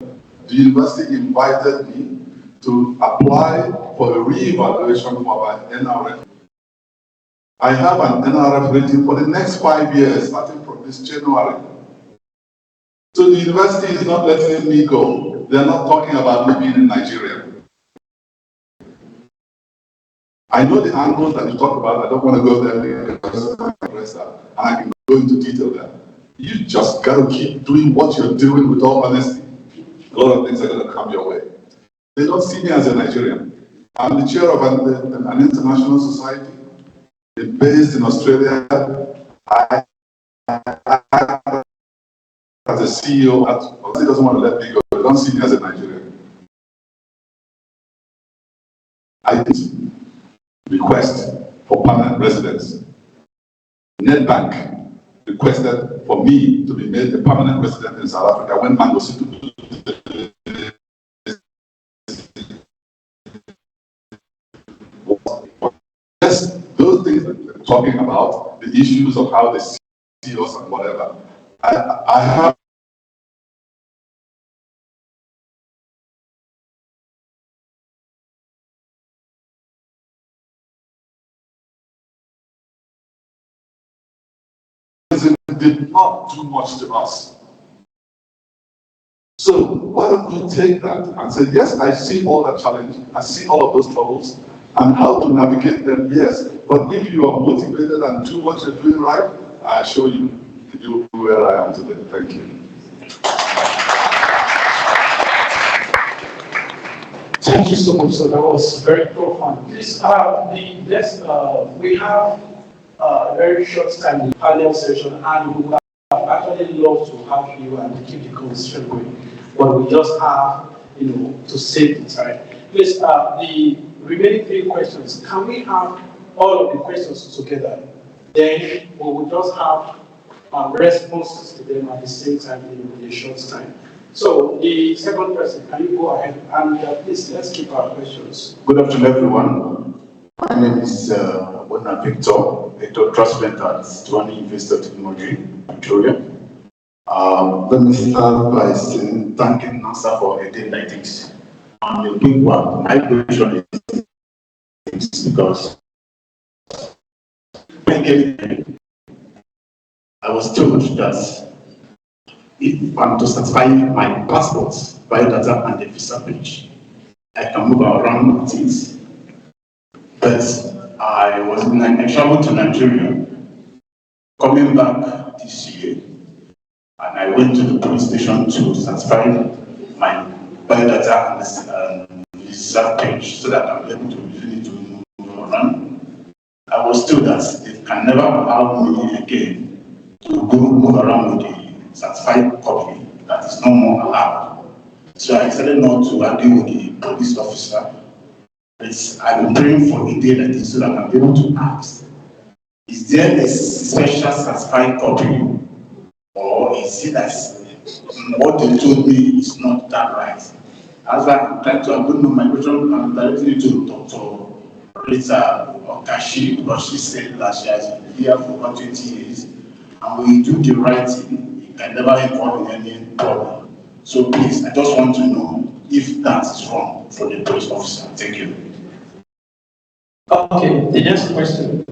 S2: the university invited me to apply for a re-evaluation for my NRF. I have an NRF rating for the next 5 years, starting from this January. So the university is not letting me go. they're not talking about me being in Nigeria. I know the angles that you talk about. I don't want to go there because I address that, and I can go into detail there. You just got to keep doing what you're doing with all honesty. A lot of things are going to come your way. They don't see me as a Nigerian. I'm the chair of an international society. It's based in Australia. I as a CEO, he doesn't want to let me go. They don't see me as a Nigerian. I did request for permanent residence. Nedbank requested for me to be made a permanent resident in South Africa when Mangosuthu. Just those things that we're talking about, the issues of how they see us and whatever. I have did not do much to us. So why don't you take that and say, yes, I see all that challenge, I see all of those troubles, and how to navigate them, yes. But if you are motivated and do what you're doing right, I assure you, you'll be where I am today. Thank you.
S1: Thank you so much, sir. That was very profound. Please, we have a very short time in the panel session, and we would have actually loved to have you and keep the conversation going. But we just have, to save the time. Please, the remaining 3 questions, can we have all of the questions together? Then we will just have responses to them at the same time in a short time. So the second person, can you go ahead and please let's keep our questions.
S9: Good afternoon, everyone. My name is Bona Victor Trustment at Tuani Investor Technology, Victoria. Let me start by thanking Nanssa for a day like this. And the big one, my question is because when I was told that if I'm to certify my passport, biodata, and the visa page, I can move around with it. But I traveled to Nigeria, coming back this year, and I went to the police station to certify my biodata and visa page so that I'm able to really to move around. I was told that they can never allow me again to go move around with the certified copy that is no more allowed. So I decided not to argue with the police officer. I've been praying for a day like this so that I'm able to ask, is there a special certified copy, or is it that what they told me is not that right? As I'm trying to put my question directly to Dr. Rita Okashi, because she said that she has been here for over 20 years, and when you do the right thing, it can never involve in any problem. So please, I just want to know if that is wrong for the police officer. Thank you.
S1: Okay, the next question.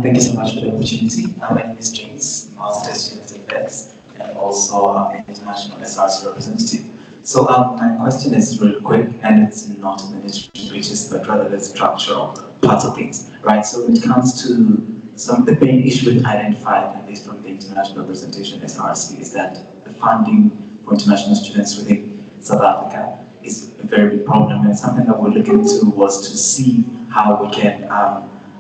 S10: Thank you so much for the opportunity. My name is James, Master Student in Vets, and also an international SRC representative. So my question is really quick, and it's not administrative, but rather the structural part of things, right? So when it comes to some of the main issues identified, at least from the international representation SRC, is that the funding for international students within South Africa is a very big problem, and something that we're looking into was to see how we can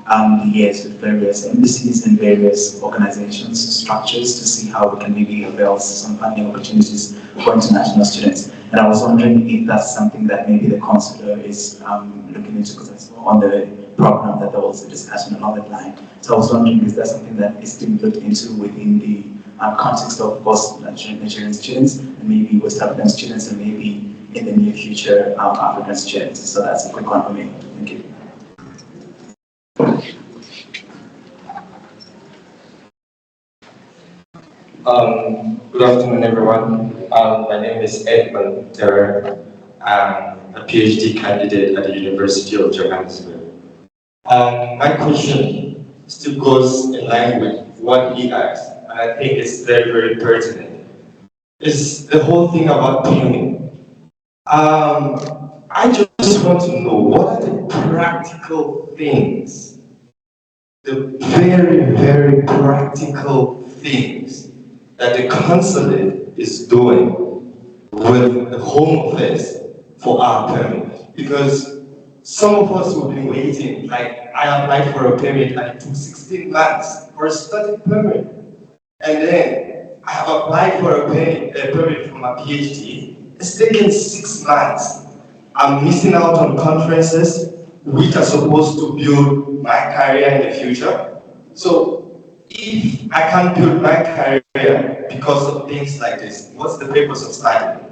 S10: liaise with various embassies and various organizations, structures, to see how we can maybe avail some funding opportunities for international students. And I was wondering if that's something that maybe the consular is looking into, because I saw on the program that there was a discussion along that line. So I was wondering, is that something that is being looked into within the context of both Nigerian students and maybe West African students, and maybe in the near future African students? So that's a quick one for me. Thank you.
S11: Good afternoon, everyone. My name is Edmund Terrer. I'm a PhD candidate at the University of Johannesburg. My question still goes in line with what he asked. and I think it's very, very pertinent, is the whole thing about payment. I just want to know what are the practical things, the very, very practical things that the consulate is doing with the Home Office for our permit. Because some of us will be waiting, like I applied for a permit and it took 16 months for a study permit. And then I have applied for a permit for my PhD. It's taken 6 months. I'm missing out on conferences which are supposed to build my career in the future. So if I can't build my career because of things like this, what's the purpose of studying?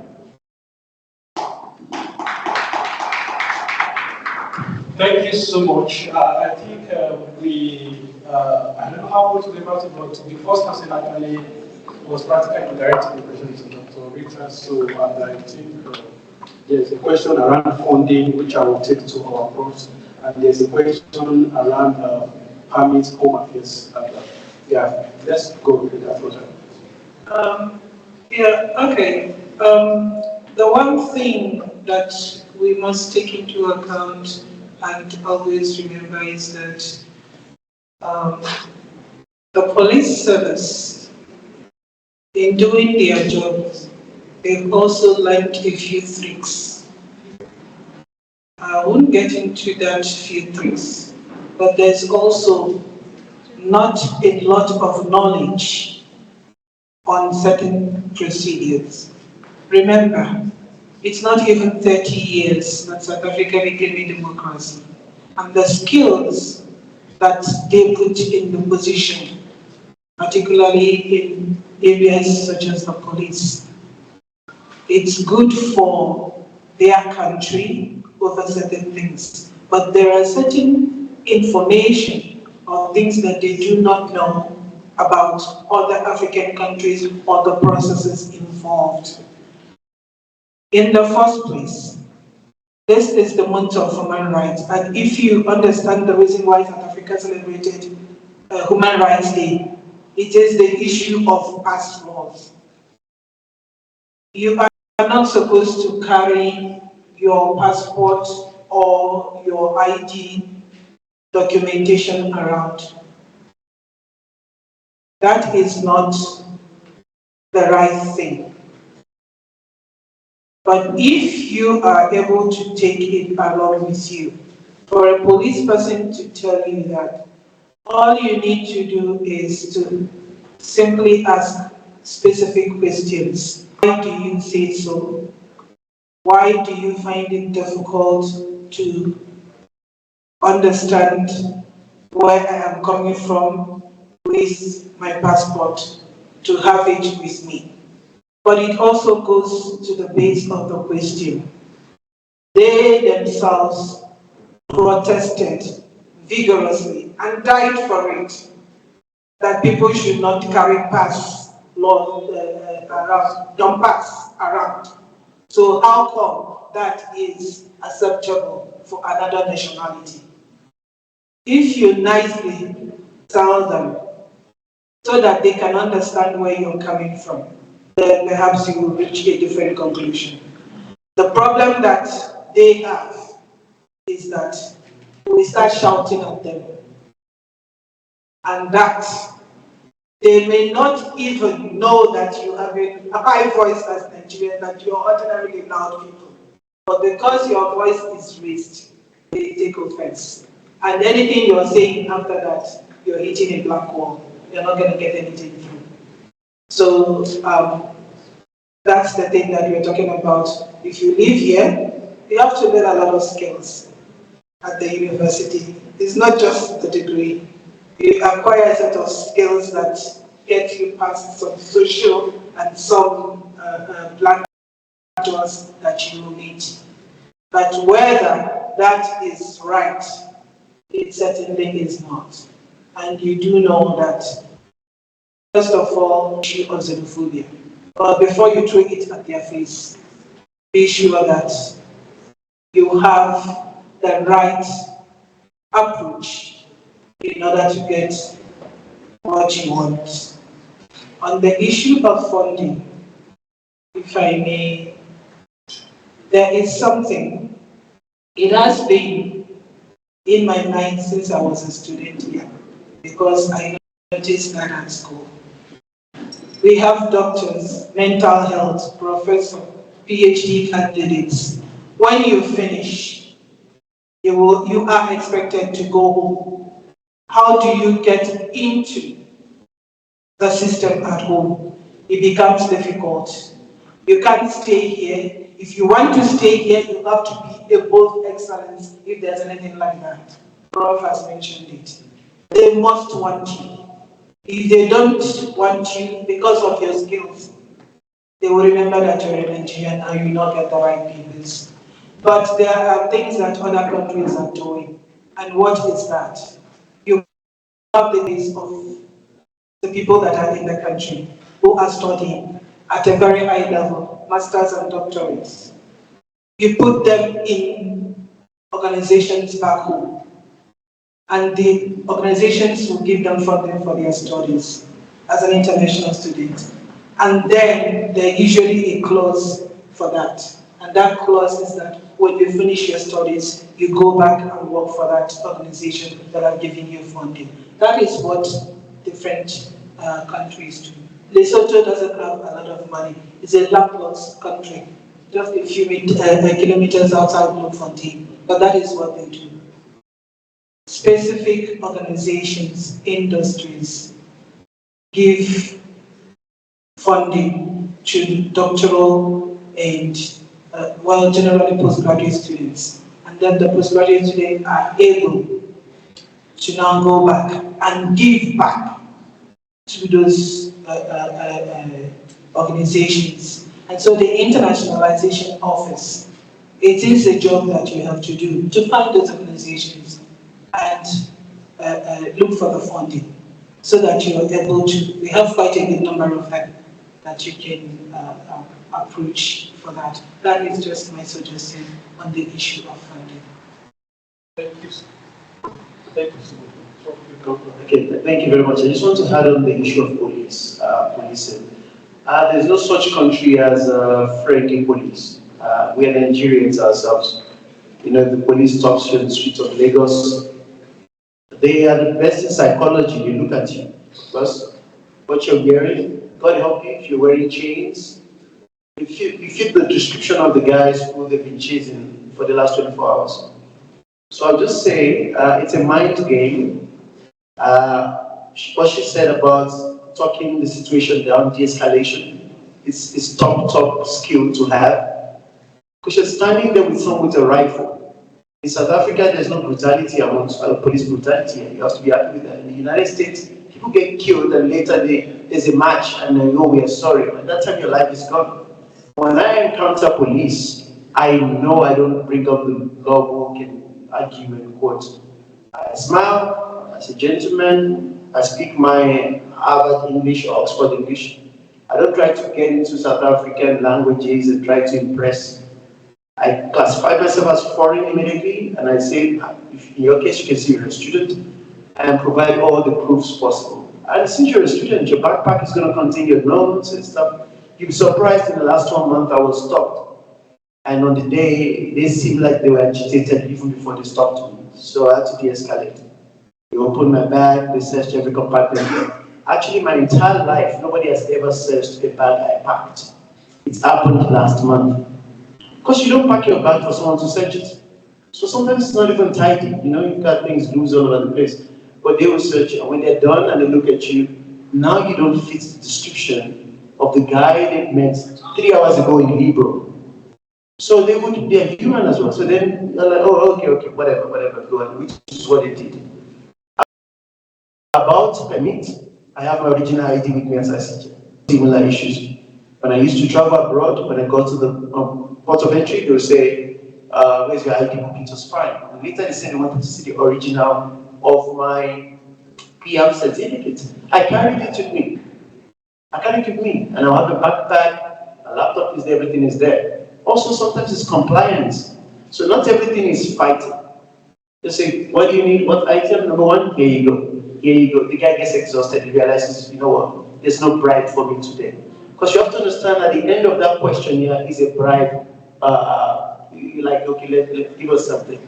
S1: Thank you so much. I think I don't know how much we about it, but the first person actually was practically directing the question to Dr. Rita. So, and I think there's a question around funding, which I will take to our pros, and there's a question around permits, home affairs. Yeah, let's go with that first.
S8: Yeah, okay. The one thing that we must take into account and always remember is that the police service, in doing their jobs, they've also learned a few tricks. I won't get into that few tricks, but there's also not a lot of knowledge on certain procedures. Remember, it's not even 30 years that South Africa became a democracy. And the skills that they put in the position, particularly in areas such as the police, it's good for their country over certain things. But there are certain information or things that they do not know about other African countries or the processes involved. In the first place, this is the month of human rights, and if you understand the reason why South Africa celebrated Human Rights Day, it is the issue of past laws. You are not supposed to carry your passport or your ID documentation around. That is not the right thing. But if you are able to take it along with you, for a police person to tell you that all you need to do is to simply ask specific questions. Why do you say so? Why do you find it difficult to understand where I am coming from with my passport, to have it with me? But it also goes to the base of the question. They themselves protested vigorously and died for it, that people should not carry pass laws around, don't pass around. So how come that is acceptable for another nationality? If you nicely tell them so that they can understand where you're coming from, then perhaps you will reach a different conclusion. The problem that they have is that we start shouting at them, and that they may not even know that you have a high voice as Nigerian, that you are ordinarily loud people. But because your voice is raised, they take offense. And anything you're saying after that, you're hitting a black wall. You're not going to get anything through. So that's the thing that we're talking about. If you live here, you have to learn a lot of skills at the university. It's not just the degree. You acquire a set of skills that get you past some social and some blank doors that you will need. But whether that is right, it certainly is not. And you do know that, first of all, issue of xenophobia. But before you throw it at their face, be sure that you have the right approach in order to get what you want. On the issue of funding, if I may, there is something, it has been in my mind since I was a student here, because I noticed that at school. We have doctors, mental health, professors, PhD candidates. When you finish, you are expected to go home. How do you get into the system at home? It becomes difficult. You can't stay here. If you want to stay here, you have to be above excellence, if there's anything like that. Prof has mentioned it. They must want you. If they don't want you because of your skills, they will remember that you're a Nigerian and you will not get the right papers. But there are things that other countries are doing. And what is that? You have the base of the people that are in the country who are studying at a very high level, masters and doctorates. You put them in organizations back home, and the organizations will give them funding for their studies as an international student. And then there's usually a clause for that. And that clause is that when you finish your studies, you go back and work for that organization that are giving you funding. That is what different countries do. Lesotho doesn't have a lot of money. It's a landlocked country, just a few kilometers outside Bloemfontein. But that is what they do. Specific organizations, industries, give funding to doctoral and, generally postgraduate students. And then the postgraduate students are able to now go back and give back to those organizations. And so the internationalization office, it is a job that you have to do to find those organizations and look for the funding so that you are able to, we have quite a good number of them that you can approach for that. That is just my suggestion on the issue of funding.
S4: Thank you. Thank you.
S5: Okay, thank you very much. I just want to add on the issue of policing. There's no such country as friendly police. We are Nigerians ourselves. You know, the police talks you on the streets of Lagos. They are the best in psychology. They look at you. Because what you're wearing, God help you, if you're wearing chains, you fit the description of the guys who they've been chasing for the last 24 hours. So I'll just say it's a mind game. What she said about talking the situation down, de-escalation, is top skill to have. Because you're standing there with someone with a rifle. In South Africa, there's no brutality amongst police brutality, and you have to be happy with that. In the United States, people get killed, and later there's a match, and they know we are sorry. At that time, your life is gone. When I encounter police, I know I don't bring up the law book and argue in court. I smile as a gentleman. I speak my Harvard English or Oxford English. I don't try to get into South African languages and try to impress. I classify myself as foreign immediately, and I say, if in your case, you can see you're a student, and provide all the proofs possible. And since you're a student, your backpack is going to contain your notes and stuff. You'll be surprised in the last 1 month I was stopped. And on the day, they seemed like they were agitated even before they stopped me. So I had to de-escalate. They opened my bag, they searched every compartment. Actually, my entire life, nobody has ever searched a bag I packed. It happened last month. Because you don't pack your bag for someone to search it. So sometimes it's not even tidy. You know, you've got things loose all over the place. But they will search it, and when they're done and they look at you, now you don't fit the description of the guy they met 3 hours ago in Libro. So they're human as well. So then they're like, oh, okay, whatever, go on, which is what they did. About permit, I have my original ID with me as I see similar issues. When I used to travel abroad, when I got to the port of entry, they would say, where's your ID book? It was fine. And later they said they wanted to see the original of my PR certificate. I carried it with me. And I have a backpack, a laptop is there, everything is there. Also, sometimes it's compliance. So not everything is fighting. They say, what do you need? What item? Number one, here you go. Here you go. The guy gets exhausted, he realizes, you know what? there's no bribe for me today. Because you have to understand at the end of that questionnaire is a bribe. You're like, okay, give us something.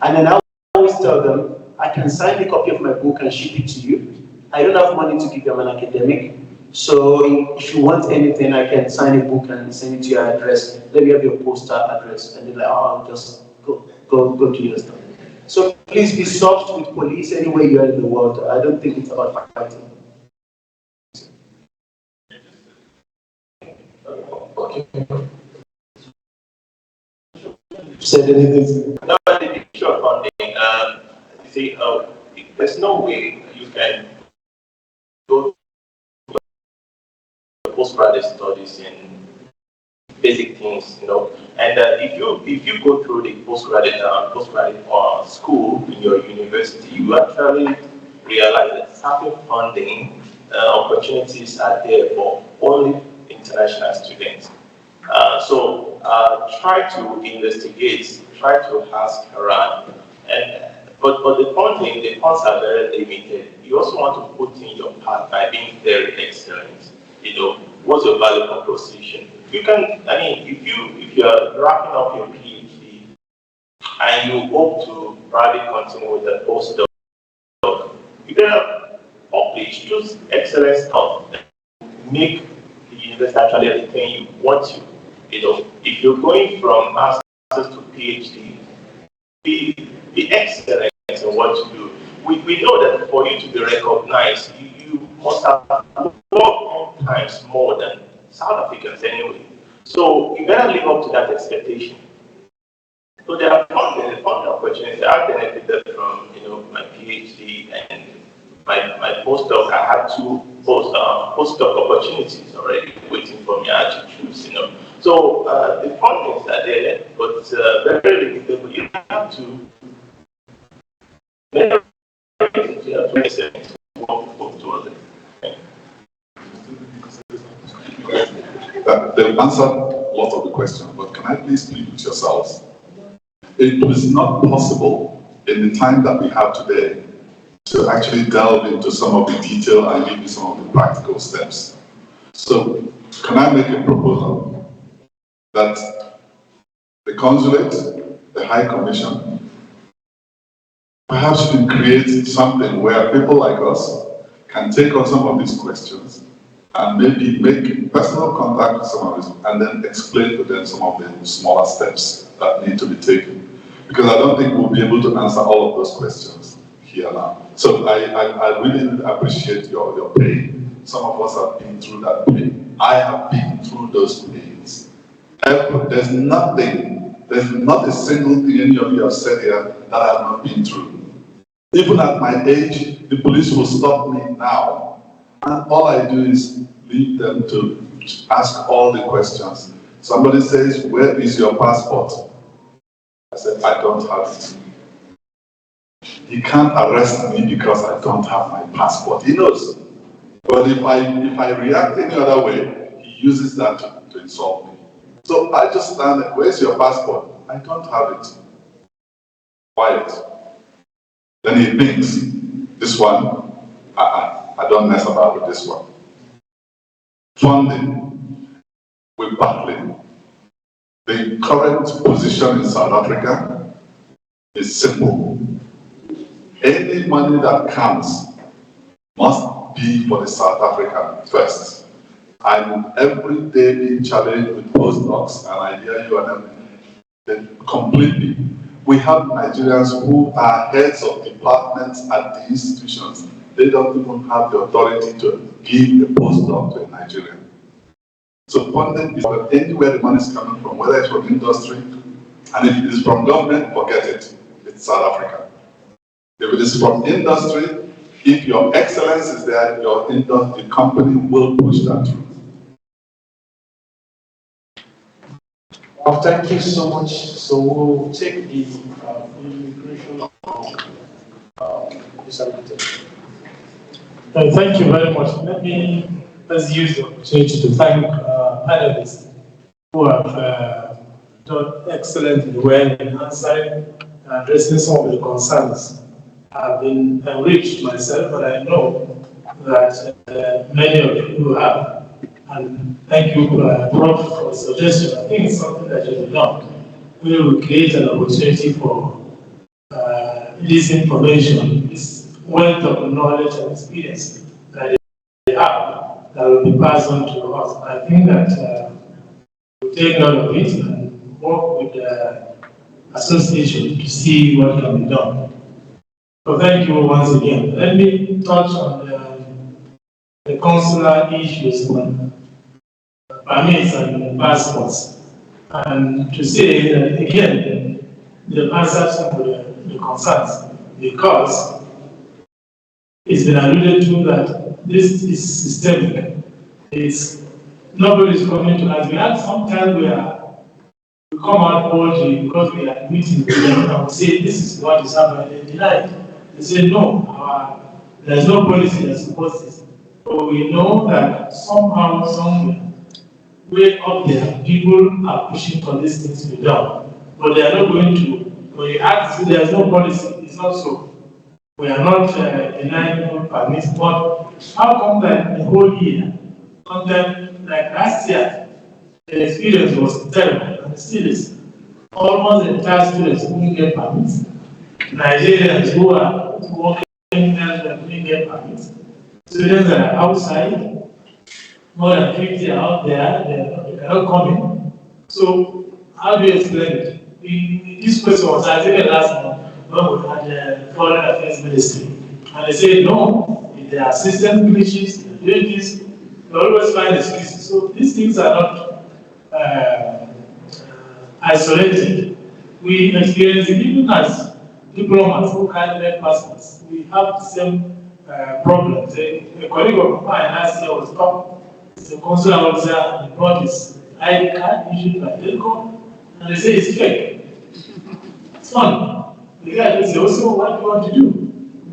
S5: And then I always tell them, I can sign a copy of my book and ship it to you. I don't have money to give you, I'm an academic. So if you want anything, I can sign a book and send it to your address. Let me have your postal address. And they're like, oh, I'll just go do your stuff. So please be soft with police anywhere you are in the world. I don't think it's about fighting.
S11: Okay.
S5: Said anything?
S3: No, but the issue of funding, you see, there's no way you can go to postgraduate studies in basic things, And if you go through the postgraduate school in your university, you actually realize that certain funding opportunities are there for only international students. So try to investigate, try to ask around, but the funds are very limited. You also want to put in your part by being very excellent. What's your value proposition? You can, if you are wrapping up your PhD and you hope to probably continue with the postdoc, you can publish, choose excellent stuff, make the university actually everything you want to. If you're going from master's to PhD, be excellent in what you do. We know that for you to be recognized, you must have worked 10 times more than South Africans anyway. So you better live up to that expectation. So there are funding opportunities. I benefited from my PhD and my postdoc. I had 2 postdoc opportunities already waiting for me. I had to choose. So the fundings are there, but very limited. But you have to
S2: They've answered a lot of the questions, but can I please plead with yourselves? It was not possible in the time that we have today to actually delve into some of the detail and give you some of the practical steps. So, can I make a proposal that the consulate, the High Commission, perhaps should create something where people like us can take on some of these questions and maybe make personal contact with some of this and then explain to them some of the smaller steps that need to be taken. Because I don't think we'll be able to answer all of those questions here now. So I really appreciate your pain. Some of us have been through that pain. I have been through those pains. There's not a single thing any of you have said here that I have not been through. Even at my age, the police will stop me now. And all I do is leave them to ask all the questions. Somebody says, where is your passport? I said, I don't have it. He can't arrest me because I don't have my passport. He knows. But if I react any other way, he uses that to insult me. So I just stand there, where's your passport? I don't have it. Quiet. Then he thinks, this one, I don't mess about with this one. Funding, we're battling. The current position in South Africa is simple. Any money that comes must be for the South African first. I'm every day being challenged with postdocs, and I hear you and them completely. We have Nigerians who are heads of departments at the institutions. They don't even have the authority to give a postdoc to a Nigerian. So funding is anywhere the money is coming from, whether it's from industry, and if it is from government, forget it. It's South Africa. If it is from industry, if your excellence is there, the company will push that through.
S4: Well, thank you so much. So we'll take the immigration disability. Thank you very much. Let's use the opportunity to thank panelists who have done excellently well in answering and addressing some of the concerns. I've been enriched myself, but I know that many of you have. And thank you, Prof, for the suggestion. I think it's something that should be done. We will create an opportunity for this information, this wealth of knowledge and experience that they have that will be passed on to us. I think that we'll take note of it and work with the association to see what can be done. So thank you once again. Let me touch on the consular issues on permits and passports. And to say that again, the answers to the concerns, because it's been alluded to that this is systemic. It's nobody is coming to us. We had sometimes we come out boldly because we are meeting with them and we say this is what is happening. They deny it. They say no, there's no policy that supports this. But we know that somehow, somewhere, way up there, people are pushing for these things to be done. But they are not going to. When you ask, there is no policy, it's not so. We are not denying people permits, but how come that the whole year, sometime like last year, the experience was terrible, and still is. Almost the entire students couldn't get permits. Nigerians who are working elsewhere couldn't get permits. Students that are outside, more than 50 are out there, they cannot come in. So, how do you explain it? This question was asked even last month when we had the Foreign Affairs Ministry. And they said, no, if there are system glitches, they're doing this, they always find excuses. So, these things are not isolated. We experience it even as diplomats who can't get passports. We have the same problems. A colleague of mine last year was talking. The consular officer and brought his ID card issued by Telco, and they say it's fake. It's fun. The guy just says, so what do you want to do?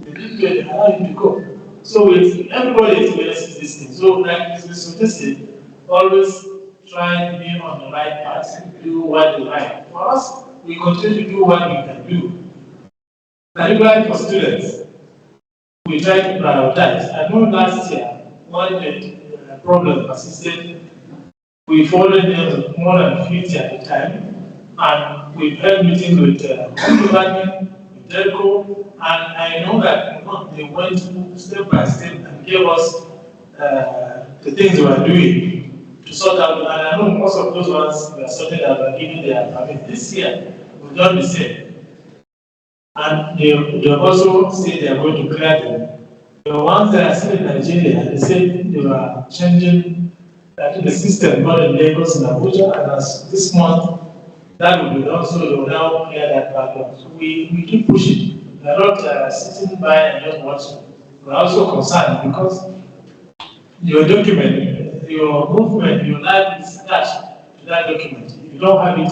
S4: They didn't get allow him to go. So everybody experiences this thing. So like we suggested, always try to be on the right path, do what is right. For us, we continue to do what we can do. Particularly for students, we try to prioritize. I know last year, one problem persisted. We followed them more than 50 at the time, and we've held meetings with department, with Telco, and I know that they went step by step and gave us the things they were doing to sort out. And I know most of those ones were sorted out and given their permit. This year, we've done the same. And they also say they are going to clear them. The ones that are still in Nigeria, they said they were changing the system, not in Lagos and Abuja, and as this month, that will be done, so they will now clear that backlog. So we keep pushing. We are not sitting by and just watching. We are also concerned because your document, your movement, your life is attached to that document. If you don't have it,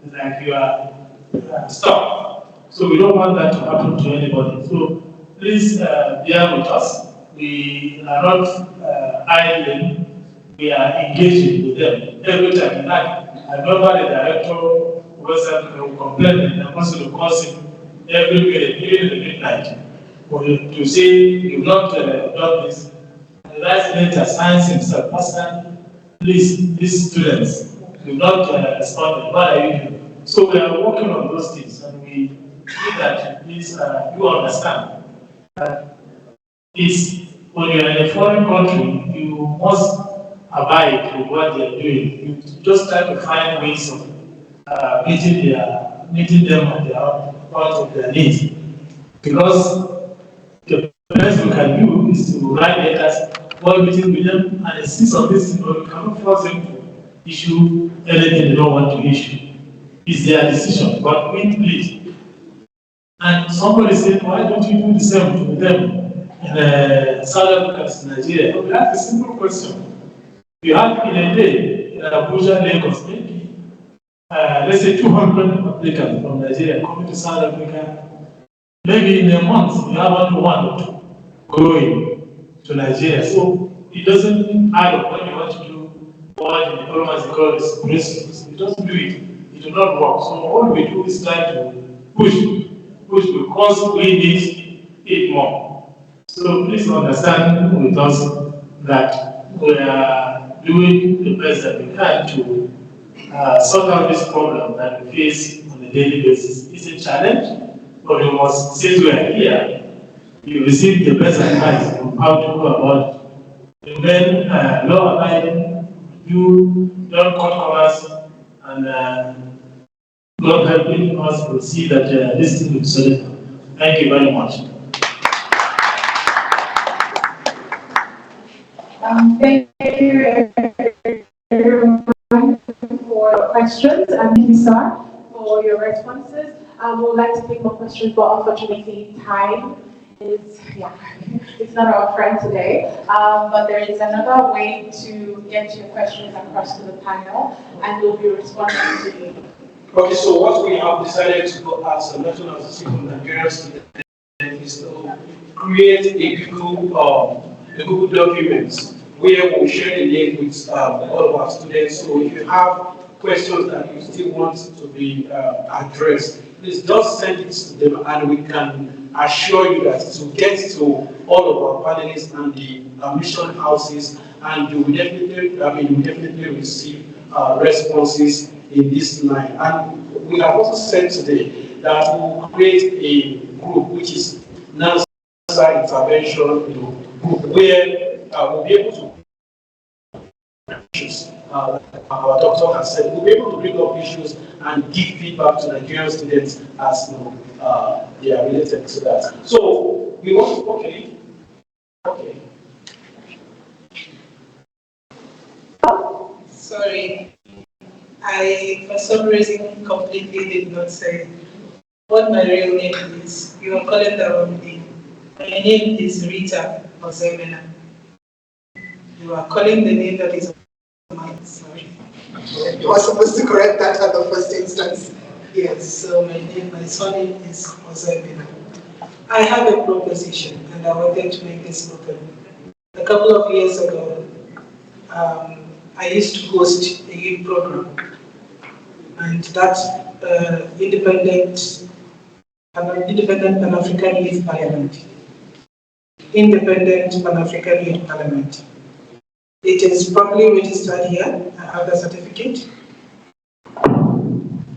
S4: it's like you are stuck. So we don't want that to happen to anybody. So please bear with us. We are not idling. We are engaging with them every time. In fact, I remember the director will complain and I wanted to call him every minute, even in the midnight, to say you've not done this. And the last later signs himself, Pastor, please, these students, you've not responded. What are you doing? So we are working on those things, and we need that please you understand that it's when you're in a foreign country, you must abide with what they're doing. You just try to find ways of meeting them at their part of their needs. Because the best we can do is to write letters while meeting with them and insist on this, you cannot force them to issue anything they don't want to issue. It's their decision, but we please. And somebody said, why don't you do the same with them in South Africa, Nigeria? We ask a simple question. You have in a day in Abuja, Lagos, maybe, let's say 200 applicants from Nigeria coming to South Africa. Maybe in a month, you have only one or two going to Nigeria. So it doesn't add up when you want to do what the diplomacy calls principles. You doesn't do it. It will not work. So all we do is try to push because we need it more. So please understand with us that we are doing the best that we can to sort out this problem that we face on a daily basis. It's a challenge, but we must, since we are here, you receive the best advice on how to go about it. Remain law-abiding, don't cut corners, and God helping us to see that this thing will be solved. Thank you very much.
S12: Thank you everyone for your questions, and thank you, sir, for your responses. We would like to take more questions, but unfortunately, time is, it's not our friend today. But there is another way to get your questions across to the panel, and we'll be responding to you.
S1: Okay, so what we have decided to do as a National Association of Nigerian Students is to create a Google document where we share the link with all of our students. So if you have questions that you still want to be addressed, please just send it to them, and we can assure you that to get to all of our panelists and the mission houses, and you will definitely receive responses in this line. And we have also said today that we will create a group which is Nanssa intervention group, where we'll be able to issues. Our doctor has said we'll be able to bring up issues and give feedback to Nigerian students as they are related to that. So we want to, okay.
S8: Sorry, I for some reason completely did not say what my real name is. You are calling the wrong name. My name is Rita Ozemena. You are calling the name that is mine. Sorry.
S7: You are supposed to correct that at the first instance.
S8: Yes, so my surname is Ozemena. I have a proposition, and I wanted to make this open. A couple of years ago, I used to host a youth program, and that's Independent Pan-African Youth Parliament. Independent Pan-African Youth Parliament. It is properly registered here. I have the certificate,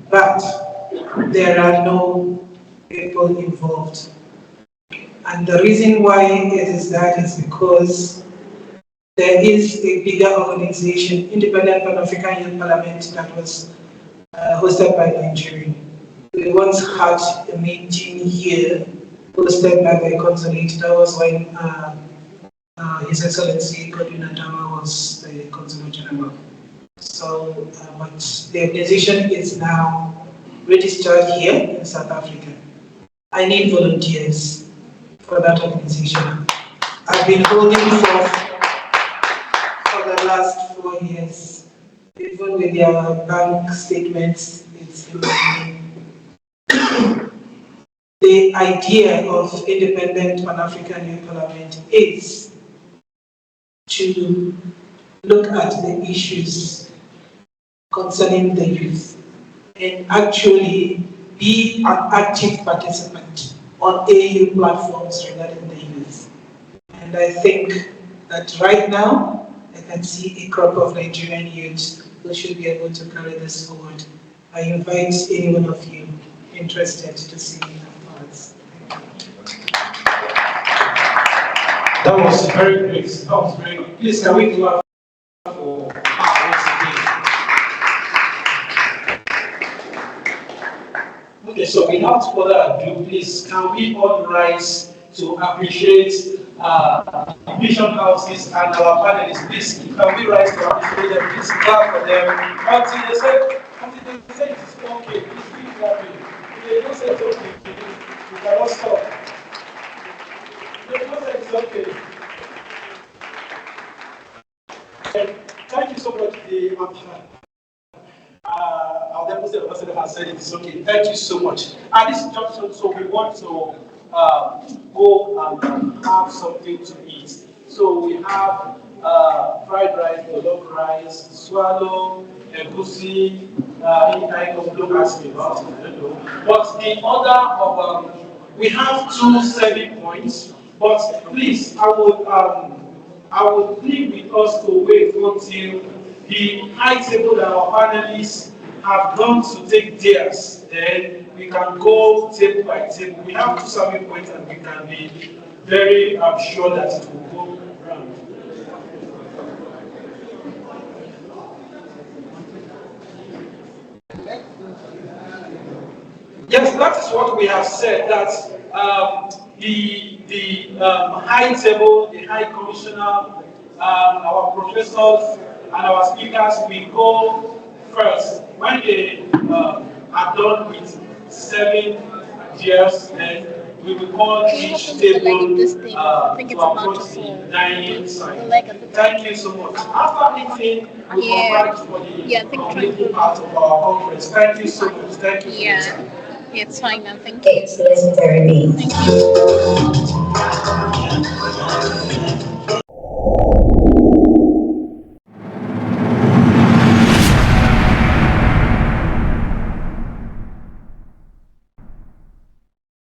S8: but there are no people involved. And the reason why it is that is because there is a bigger organization, Independent Pan-African Youth Parliament, that was hosted by Nigeria. We once had a meeting here hosted by the consulate. That was when His Excellency Godwin Adama was the Consul General. So, but the organization is now registered here in South Africa. I need volunteers for that organization. I've been holding forth for the last 4 years. Even with their bank statements, it's in my name. The idea of Independent Pan-African Youth Parliament is to look at the issues concerning the youth and actually be an active participant on AU platforms regarding the youth. And I think that right now, I can see a crop of Nigerian youths who should be able to carry this forward. I invite any one of you interested to see me afterwards.
S1: That was very great. That was very good. Please, can we clap for her once again? Okay, so without further ado, please, can we all rise to appreciate mission houses and our panelists? Please, can we rise to appreciate them? Please clap for them until they say it's okay. Please keep clapping. If they don't say it's okay, you cannot stop. If they don't say it's okay. Thank you so much. Our deputy ambassador has said it's okay. Thank you so much. At this junction, so we want to go and have something to eat. So we have fried rice, jollof rice, swallow, egusi, any kind of, don't ask me about it, I don't know. But the order of, we have 2 serving points. But please, I would plead with us to wait until the high table that our panelists have gone to take theirs. Then we can go table by table. We have two serving points and we can be very sure that it will go round. Yes, that is what we have said, that the high table, the high commissioner, our professors and our speakers will go first. When they are done with 7 years, then we will call each table to approach the dining side. Thank you so much. After meeting, we come back for the completing part of our conference. Thank you so much. Thank you.
S13: It's fine now, thank you. It's 11:30. Thank you.